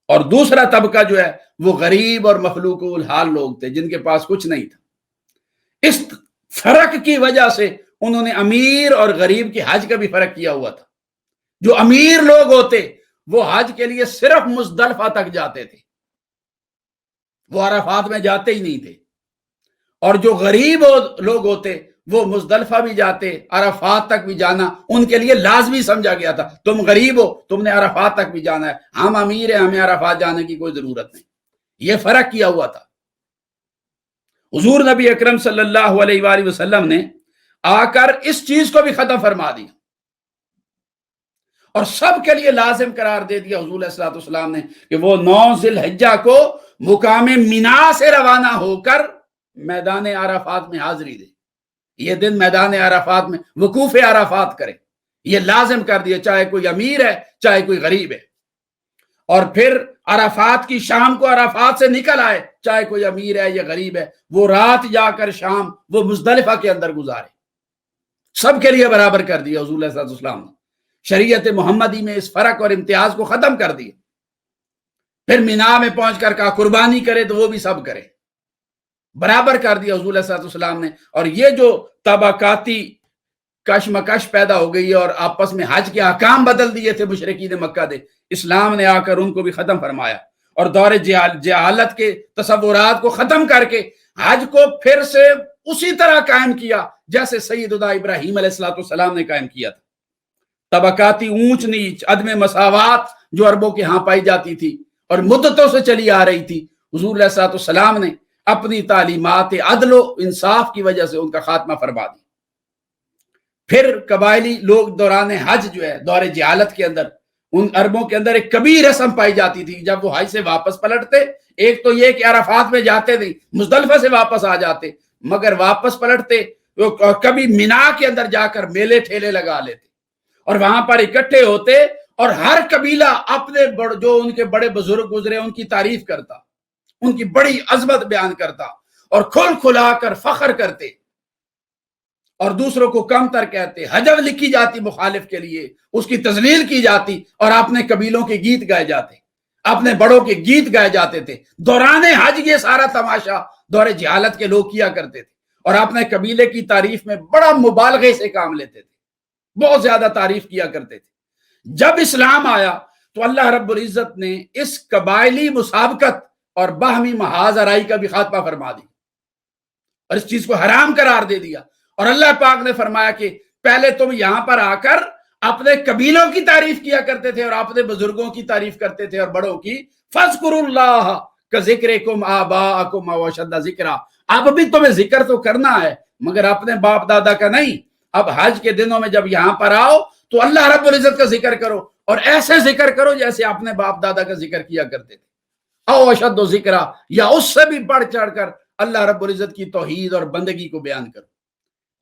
اور دوسرا طبقہ جو ہے وہ غریب اور مخلوق الحال لوگ تھے جن کے پاس کچھ نہیں تھا۔ اس فرق کی وجہ سے انہوں نے امیر اور غریب کے حج کا بھی فرق کیا ہوا تھا۔ جو امیر لوگ ہوتے وہ حج کے لیے صرف مزدلفہ تک جاتے تھے، وہ عرفات میں جاتے ہی نہیں تھے، اور جو غریب لوگ ہوتے وہ مزدلفہ بھی جاتے، عرفات تک بھی جانا ان کے لیے لازمی سمجھا گیا تھا۔ تم غریب ہو، تم نے عرفات تک بھی جانا ہے، ہم امیر ہیں، ہمیں عرفات جانے کی کوئی ضرورت نہیں۔ یہ فرق کیا ہوا تھا۔ حضور نبی اکرم صلی اللہ علیہ وآلہ وسلم نے آ کر اس چیز کو بھی ختم فرما دیا اور سب کے لیے لازم قرار دے دیا حضور علیہ الصلوۃ والسلام نے کہ وہ 9 ذی الحجہ کو مقام مینا سے روانہ ہو کر میدان عرفات میں حاضری دے، یہ دن میدان عرفات میں وقوف عرفات کرے، یہ لازم کر دیا، چاہے کوئی امیر ہے چاہے کوئی غریب ہے۔ اور پھر عرفات کی شام کو عرفات سے نکل آئے، چاہے کوئی امیر ہے یا غریب ہے، وہ رات جا کر شام وہ مزدلفہ کے اندر گزارے۔ سب کے لیے برابر کر دیا حضور علیہ السلام نے۔ شریعت محمدی میں اس فرق اور امتیاز کو ختم کر دیا۔ پھر مینا میں پہنچ کر کہا قربانی کرے تو وہ بھی سب کرے، برابر کر دیا حضور علیہ السلام نے۔ اور یہ جو طبقاتی کشمکش پیدا ہو گئی اور آپس میں حج کے احکام بدل دیے تھے مشرکین مکہ دے، اسلام نے آ کر ان کو بھی ختم فرمایا اور دور جہالت کے تصورات کو ختم کر کے حج کو پھر سے اسی طرح قائم کیا جیسے سیدنا ابراہیم علیہ السلام نے قائم کیا تھا۔ طبقاتی اونچ نیچ، عدم مساوات جو عربوں کے ہاں پائی جاتی تھی اور مدتوں سے چلی آ رہی تھی، حضور علیہ السلام نے اپنی تعلیمات عدل و انصاف کی وجہ سے ان کا خاتمہ فرما دیا۔ پھر قبائلی لوگ دوران حج جو ہے دور جہالت کے اندر ان عربوں کے اندر ایک کبھی رسم پائی جاتی تھی، جب وہ حج سے واپس پلٹتے، ایک تو یہ کہ عرفات میں جاتے نہیں، مزدلفہ سے واپس آ جاتے، مگر واپس پلٹتے کبھی مینا کے اندر جا کر میلے ٹھیلے لگا لیتے اور وہاں پر اکٹھے ہوتے اور ہر قبیلہ اپنے جو ان کے بڑے بزرگ گزرے ان کی تعریف کرتا، ان کی بڑی عظمت بیان کرتا اور کھل کھلا کر فخر کرتے اور دوسروں کو کم تر کہتے، حجب لکھی جاتی مخالف کے لیے، اس کی تذلیل کی جاتی اور اپنے قبیلوں کے گیت گائے جاتے۔ اپنے بڑوں کے گیت گائے جاتے تھے دوران حج، یہ سارا تماشا دور جہالت کے لوگ کیا کرتے تھے، اور اپنے قبیلے کی تعریف میں بڑا مبالغے سے کام لیتے تھے، بہت زیادہ تعریف کیا کرتے تھے۔ جب اسلام آیا تو اللہ رب العزت نے اس قبائلی مسابقت اور باہمی محاذ آرائی کا بھی خاتمہ فرما دی اور اس چیز کو حرام قرار دے دیا، اور اللہ پاک نے فرمایا کہ پہلے تم یہاں پر آ کر اپنے قبیلوں کی تعریف کیا کرتے تھے اور اپنے بزرگوں کی تعریف کرتے تھے اور بڑوں کی، فَاذْكُرُوا اللَّهَ كَذِكْرِكُمْ آبَاءَكُمْ أَوْ أَشَدَّ ذِكْرًا، اب بھی تمہیں ذکر تو کرنا ہے مگر اپنے باپ دادا کا نہیں۔ اب حج کے دنوں میں جب یہاں پر آؤ تو اللہ رب العزت کا ذکر کرو، اور ایسے ذکر کرو جیسے اپنے باپ دادا کا ذکر کیا کرتے تھے، او اشد ذکرہ، یا اس سے بھی بڑھ چڑھ کر اللہ رب العزت کی توحید اور بندگی کو بیان کرو۔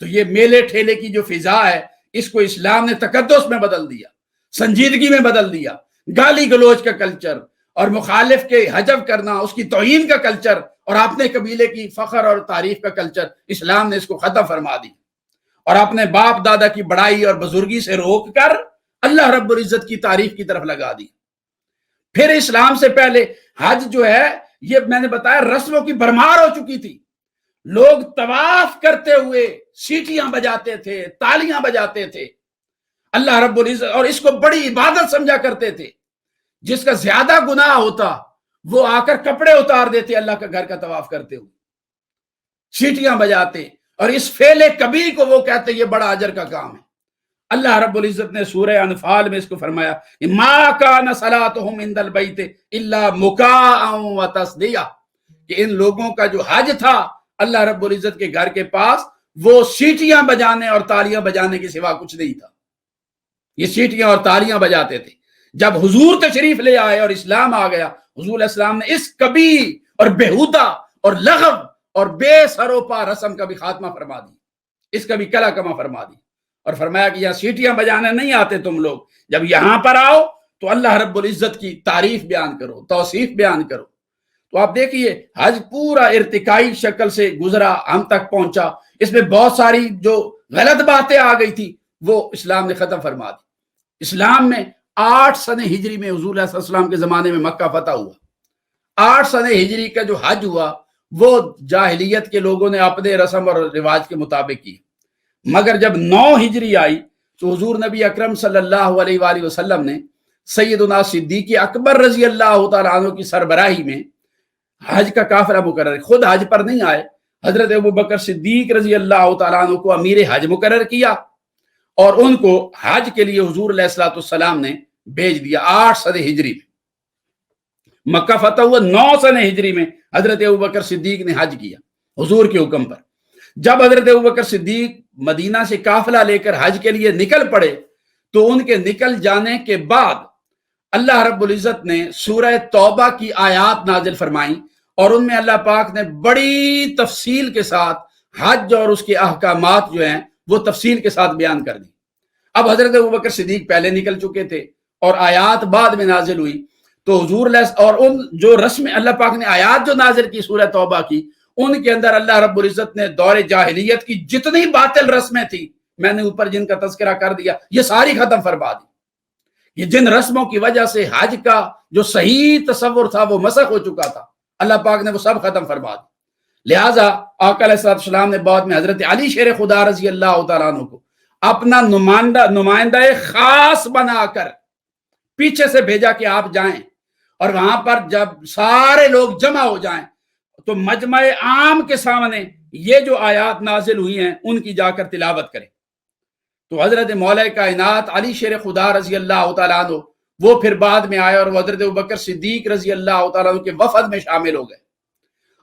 تو یہ میلے ٹھیلے کی جو فضا ہے، اس کو اسلام نے تقدس میں بدل دیا، سنجیدگی میں بدل دیا۔ گالی گلوچ کا کلچر اور مخالف کے حجب کرنا، اس کی توہین کا کلچر اور اپنے قبیلے کی فخر اور تعریف کا کلچر، اسلام نے اس کو ختم فرما دی اور اپنے باپ دادا کی بڑائی اور بزرگی سے روک کر اللہ رب العزت کی تعریف کی طرف لگا دی۔ پھر اسلام سے پہلے حج جو ہے، یہ میں نے بتایا رسموں کی بھرمار ہو چکی تھی، لوگ طواف کرتے ہوئے سیٹیاں بجاتے تھے، تالیاں بجاتے تھے اللہ رب العزت، اور اس کو بڑی عبادت سمجھا کرتے تھے۔ جس کا زیادہ گناہ ہوتا وہ آ کر کپڑے اتار دیتے اللہ کا گھر کا طواف کرتے ہوئے، سیٹیاں بجاتے، اور اس فعل کبیر کو وہ کہتے یہ بڑا اجر کا کام ہے۔ اللہ رب العزت نے سورہ انفال میں اس کو فرمایا، ما کان صلاتهم عند البیت الا مکاء وتصدیہ، کہ ان لوگوں کا جو حج تھا اللہ رب العزت کے گھر کے پاس، وہ سیٹیاں بجانے اور تالیاں بجانے کے سوا کچھ نہیں تھا۔ یہ سیٹیاں اور تالیاں بجاتے تھے۔ جب حضور تشریف لے آئے اور اسلام آ گیا، حضور علیہ السلام نے اس کبیر اور بےہودہ اور لغو اور بے سروپا رسم کا بھی خاتمہ فرما دی، اس کا بھی کلا کما فرما دی، اور فرمایا کہ یہاں سیٹیاں بجانے نہیں آتے تم لوگ، جب یہاں پر آؤ تو اللہ رب العزت کی تعریف بیان کرو، توصیف بیان کرو۔ تو آپ دیکھیے حج پورا ارتقائی شکل سے گزرا، ہم تک پہنچا، اس میں بہت ساری جو غلط باتیں آ گئی تھی وہ اسلام نے ختم فرما دی۔ اسلام میں 8 سن ہجری میں حضور علیہ السلام کے زمانے میں مکہ فتح ہوا۔ 8 سن ہجری کا جو حج ہوا وہ جاہلیت کے لوگوں نے اپنے رسم اور رواج کے مطابق کی، مگر جب 9 ہجری آئی تو حضور نبی اکرم صلی اللہ علیہ وآلہ وسلم نے سیدنا صدیق اکبر رضی اللہ تعالیٰ عنہ کی سربراہی میں حج کا قافلہ مقرر، خود حج پر نہیں آئے، حضرت ابوبکر صدیق رضی اللہ تعالیٰ عنہ کو امیر حج مقرر کیا اور ان کو حج کے لیے حضور علیہ السلام نے بھیج دیا۔ 8 سن ہجری میں مکہ فتح ہوا، 9 سن ہجری میں حضرت ابوبکر صدیق نے حج کیا حضور کے حکم پر۔ جب حضرت ابوبکر صدیق مدینہ سے قافلہ لے کر حج کے لیے نکل پڑے تو ان کے نکل جانے کے بعد اللہ رب العزت نے سورہ توبہ کی آیات نازل فرمائیں، اور ان میں اللہ پاک نے بڑی تفصیل کے ساتھ حج اور اس کے احکامات جو ہیں وہ تفصیل کے ساتھ بیان کر دی۔ اب حضرت ابوبکر صدیق پہلے نکل چکے تھے اور آیات بعد میں نازل ہوئی، تو حضور اور ان جو رسم اللہ پاک نے آیات جو نازل کی سورہ توبہ کی، ان کے اندر اللہ رب العزت نے دور جاہلیت کی جتنی باطل رسمیں تھیں، میں نے اوپر جن کا تذکرہ کر دیا، یہ ساری ختم فرما دی۔ یہ جن رسموں کی وجہ سے حج کا جو صحیح تصور تھا وہ مسخ ہو چکا تھا، اللہ پاک نے وہ سب ختم فرما دی۔ لہٰذا آقا علیہ السلام نے بعد میں حضرت علی شیر خدا رضی اللہ تعالیٰ عنہ کو اپنا نمائندہ خاص بنا کر پیچھے سے بھیجا کہ آپ جائیں اور وہاں پر جب سارے لوگ جمع ہو جائیں تو مجمع عام کے سامنے یہ جو آیات نازل ہوئی ہیں ان کی جا کر تلاوت کریں۔ تو حضرت مولا کائنات علی شیر خدا رضی اللہ تعالیٰ عنہ وہ پھر بعد میں آئے اور حضرت ابوبکر صدیق رضی اللہ تعالیٰ عنہ کے وفد میں شامل ہو گئے،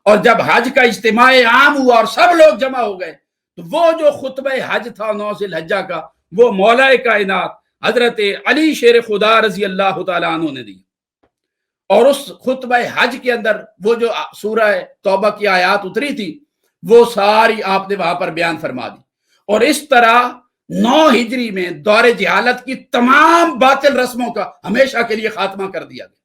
اور جب حج کا اجتماع عام ہوا اور سب لوگ جمع ہو گئے تو وہ جو خطبہ حج تھا 9 ذی الحجہ کا، وہ مولا کائنات حضرت علی شیر خدا رضی اللہ تعالیٰ عنہ نے دی، اور اس خطبہ حج کے اندر وہ جو سورہ توبہ کی آیات اتری تھی وہ ساری آپ نے وہاں پر بیان فرما دی، اور اس طرح 9 ہجری میں دور جہالت کی تمام باطل رسموں کا ہمیشہ کے لیے خاتمہ کر دیا گیا۔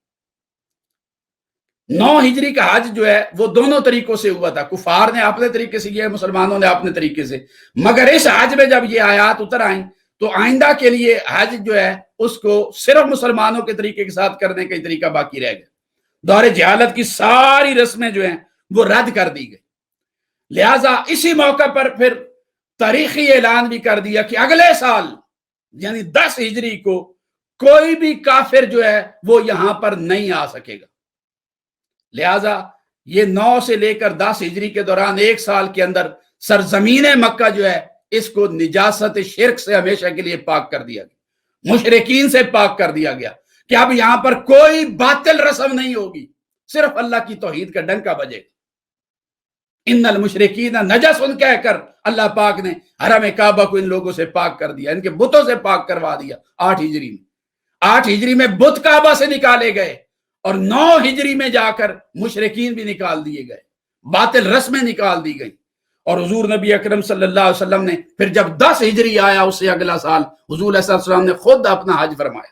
9 ہجری کا حج جو ہے وہ دونوں طریقوں سے ہوا تھا، کفار نے اپنے طریقے سے کیا، مسلمانوں نے اپنے طریقے سے، مگر اس حج میں جب یہ آیات اتر آئیں تو آئندہ کے لیے حج جو ہے اس کو صرف مسلمانوں کے طریقے کے ساتھ کرنے کا طریقہ باقی رہ گیا. دور جہالت کی ساری رسمیں جو ہیں وہ رد کر دی گئی. لہٰذا اسی موقع پر پھر تاریخی اعلان بھی کر دیا کہ اگلے سال یعنی 10 ہجری کو کوئی بھی کافر جو ہے وہ یہاں پر نہیں آ سکے گا. لہٰذا یہ 9 سے لے کر 10 ہجری کے دوران ایک سال کے اندر سرزمین مکہ جو ہے اس کو نجاست شرک سے ہمیشہ کے لیے پاک کر دیا گیا, مشرکین سے پاک کر دیا گیا کہ اب یہاں پر کوئی باطل رسم نہیں ہوگی, صرف اللہ کی توحید کا ڈنکا بجے گا. ان المشرکین نجس کہہ کر اللہ پاک نے حرم کعبہ کو ان لوگوں سے پاک کر دیا, ان کے بتوں سے پاک کروا دیا. 8 ہجری میں 8 ہجری میں بت کعبہ سے نکالے گئے اور 9 ہجری میں جا کر مشرکین بھی نکال دیے گئے, باطل رسمیں نکال دی گئی. اور حضور نبی اکرم صلی اللہ علیہ وسلم نے پھر جب 10 ہجری آیا اس سے اگلا سال حضور علیہ السلام نے خود اپنا حج فرمایا.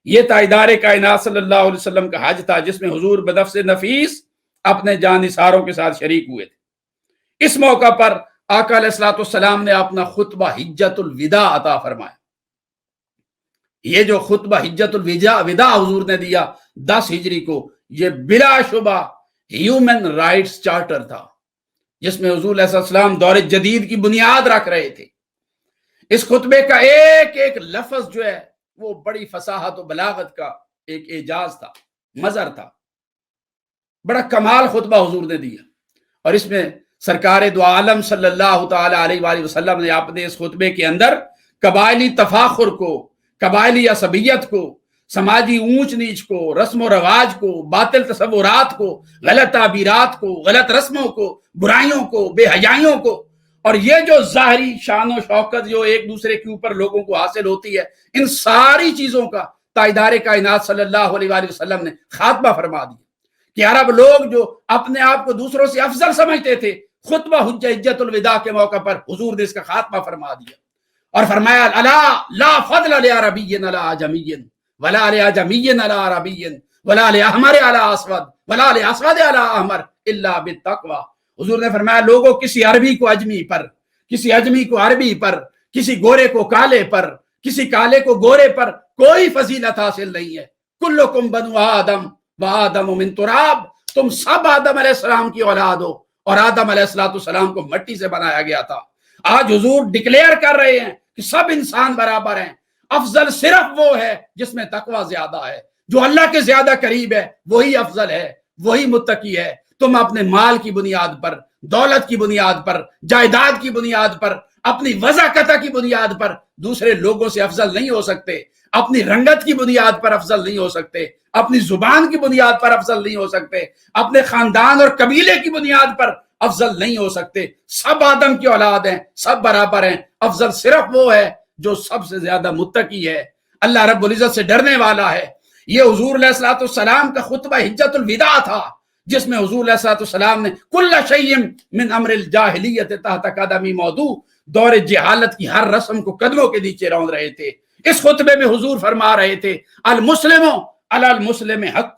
یہ تاجدار کائنات صلی اللہ علیہ وسلم کا حج تھا جس میں حضور بنفس نفیس اپنے جانثاروں کے ساتھ شریک ہوئے تھے. اس موقع پر آقا علیہ الصلوۃ والسلام نے اپنا خطبہ حجۃ الوداع عطا فرمایا. یہ جو خطبہ حجۃ الوداع حضور نے دیا 10 ہجری کو, یہ بلا شبہ ہیومن رائٹس چارٹر تھا جس میں حضور علیہ السلام دور جدید کی بنیاد رکھ رہے تھے. اس خطبے کا ایک ایک لفظ جو ہے وہ بڑی فصاحت و بلاغت کا ایک اعجاز تھا, مظہر تھا. بڑا کمال خطبہ حضور نے دیا, اور اس میں سرکار دو عالم صلی اللہ تعالی علیہ وآلہ وسلم نے اپنے اس خطبے کے اندر قبائلی تفاخر کو, قبائلی عصبیت کو, سماجی اونچ نیچ کو, رسم و رواج کو, باطل تصورات کو, غلط تعبیرات کو, غلط رسموں کو, برائیوں کو, بے حیائیوں کو, اور یہ جو ظاہری شان و شوکت جو ایک دوسرے کے اوپر لوگوں کو حاصل ہوتی ہے, ان ساری چیزوں کا تاجدار کائنات صلی اللہ علیہ وآلہ وسلم نے خاتمہ فرما دیا کہ عرب لوگ جو اپنے آپ کو دوسروں سے افضل سمجھتے تھے, خطبہ حجۃ الوداع کے موقع پر حضور نے اس کا خاتمہ فرما دیا اور فرمایا الا لا فضل لعربی علی عجمی ولا لعجمی علی عربی ولا لاحمر علی اسود ولا لاسود علی احمر الا بالتقوی. حضور نے فرمایا لوگوں کسی عربی کو اجمی پر, کسی اجمی کو عربی پر, کسی گورے کو کالے پر, کسی کالے کو گورے پر کوئی فضیلت حاصل نہیں ہے. کلکم بنو آدم وآدم من تراب, تم سب آدم علیہ السلام کی اولاد ہو اور آدم علیہ السلام کو مٹی سے بنایا گیا تھا. آج حضور ڈکلیئر کر رہے ہیں کہ سب انسان برابر ہیں, افضل صرف وہ ہے جس میں تقوی زیادہ ہے, جو اللہ کے زیادہ قریب ہے وہی افضل ہے, وہی متقی ہے. تم اپنے مال کی بنیاد پر, دولت کی بنیاد پر, جائیداد کی بنیاد پر, اپنی وضاقتہ کی بنیاد پر دوسرے لوگوں سے افضل نہیں ہو سکتے, اپنی رنگت کی بنیاد پر افضل نہیں ہو سکتے, اپنی زبان کی بنیاد پر افضل نہیں ہو سکتے, اپنے خاندان اور قبیلے کی بنیاد پر افضل نہیں ہو سکتے. سب آدم کی اولاد ہیں, سب برابر ہیں. افضل صرف وہ ہے جو سب سے زیادہ متقی ہے, اللہ رب العزت سے ڈرنے والا ہے. یہ حضور علیہ الصلوۃ والسلام کا خطبہ حجۃ الوداع تھا جس میں حضور علیہ الصلوۃ والسلام نے کل شیء من امر الجاہلیت تحت قدمی موضوع, دور جہالت کی ہر رسم کو قدموں کے نیچے رون رہے تھے. اس خطبے میں حضور فرما رہے تھے المسلم علی المسلم حق,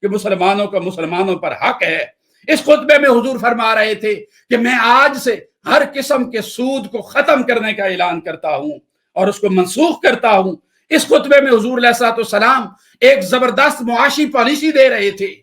کہ مسلمانوں کا مسلمانوں پر حق ہے. اس خطبے میں حضور فرما رہے تھے کہ میں آج سے ہر قسم کے سود کو ختم کرنے کا اعلان کرتا ہوں اور اس کو منسوخ کرتا ہوں. اس خطبے میں حضور علیہ الصلوۃ والسلام ایک زبردست معاشی پالیسی دے رہے تھے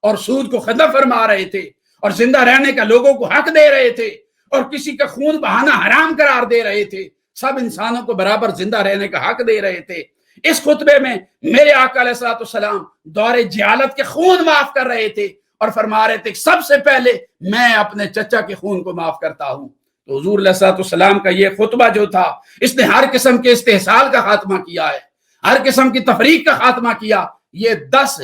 اور سود کو ختم فرما رہے تھے اور زندہ رہنے کا لوگوں کو حق دے رہے تھے اور کسی کا خون بہانا حرام قرار دے رہے تھے. سب انسانوں کو برابر زندہ رہنے کا حق دے رہے تھے. اس خطبے میں میرے آقا علیہ الصلوۃ والسلام دور جہالت کے خون معاف کر رہے تھے اور فرما رہے تھے سب سے پہلے میں اپنے چچا کے خون کو معاف کرتا ہوں. تو حضور علیہ الصلوۃ والسلام کا یہ خطبہ جو تھا اس نے ہر قسم کے استحصال کا خاتمہ کیا ہے, ہر قسم کی تفریق کا خاتمہ کیا. یہ 10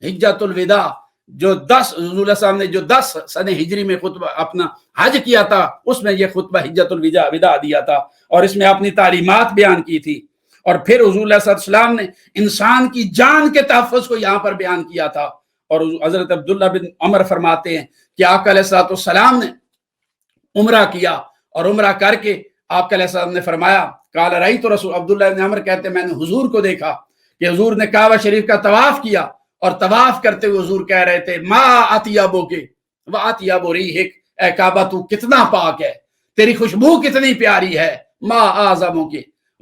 حجۃ الوداع جو 10 حضور علیہ السلام نے جو 10 سن ہجری میں خطبہ اپنا حج کیا تھا اس میں یہ خطبہ حجۃ الوداع دیا تھا اور اس میں اپنی تعلیمات بیان کی تھی. اور پھر حضور علیہ السلام نے انسان کی جان کے تحفظ کو یہاں پر بیان کیا تھا. اور حضرت عبداللہ بن عمر فرماتے ہیں کہ آقا علیہ السلام نے عمرہ کیا اور عمرہ کر کے آقا علیہ السلام نے فرمایا قال رأیت رسول, عبداللہ بن عمر کہتے ہیں میں نے حضور کو دیکھا کہ حضور نے کعبہ شریف کا طواف کیا اور طواف کرتے ہوئے حضور کہہ رہے تھے ما اطیبک و اطیب ریحک, اے کعبہ تو کتنا پاک ہے, تیری خوشبو کتنی پیاری ہے, ما اعظمک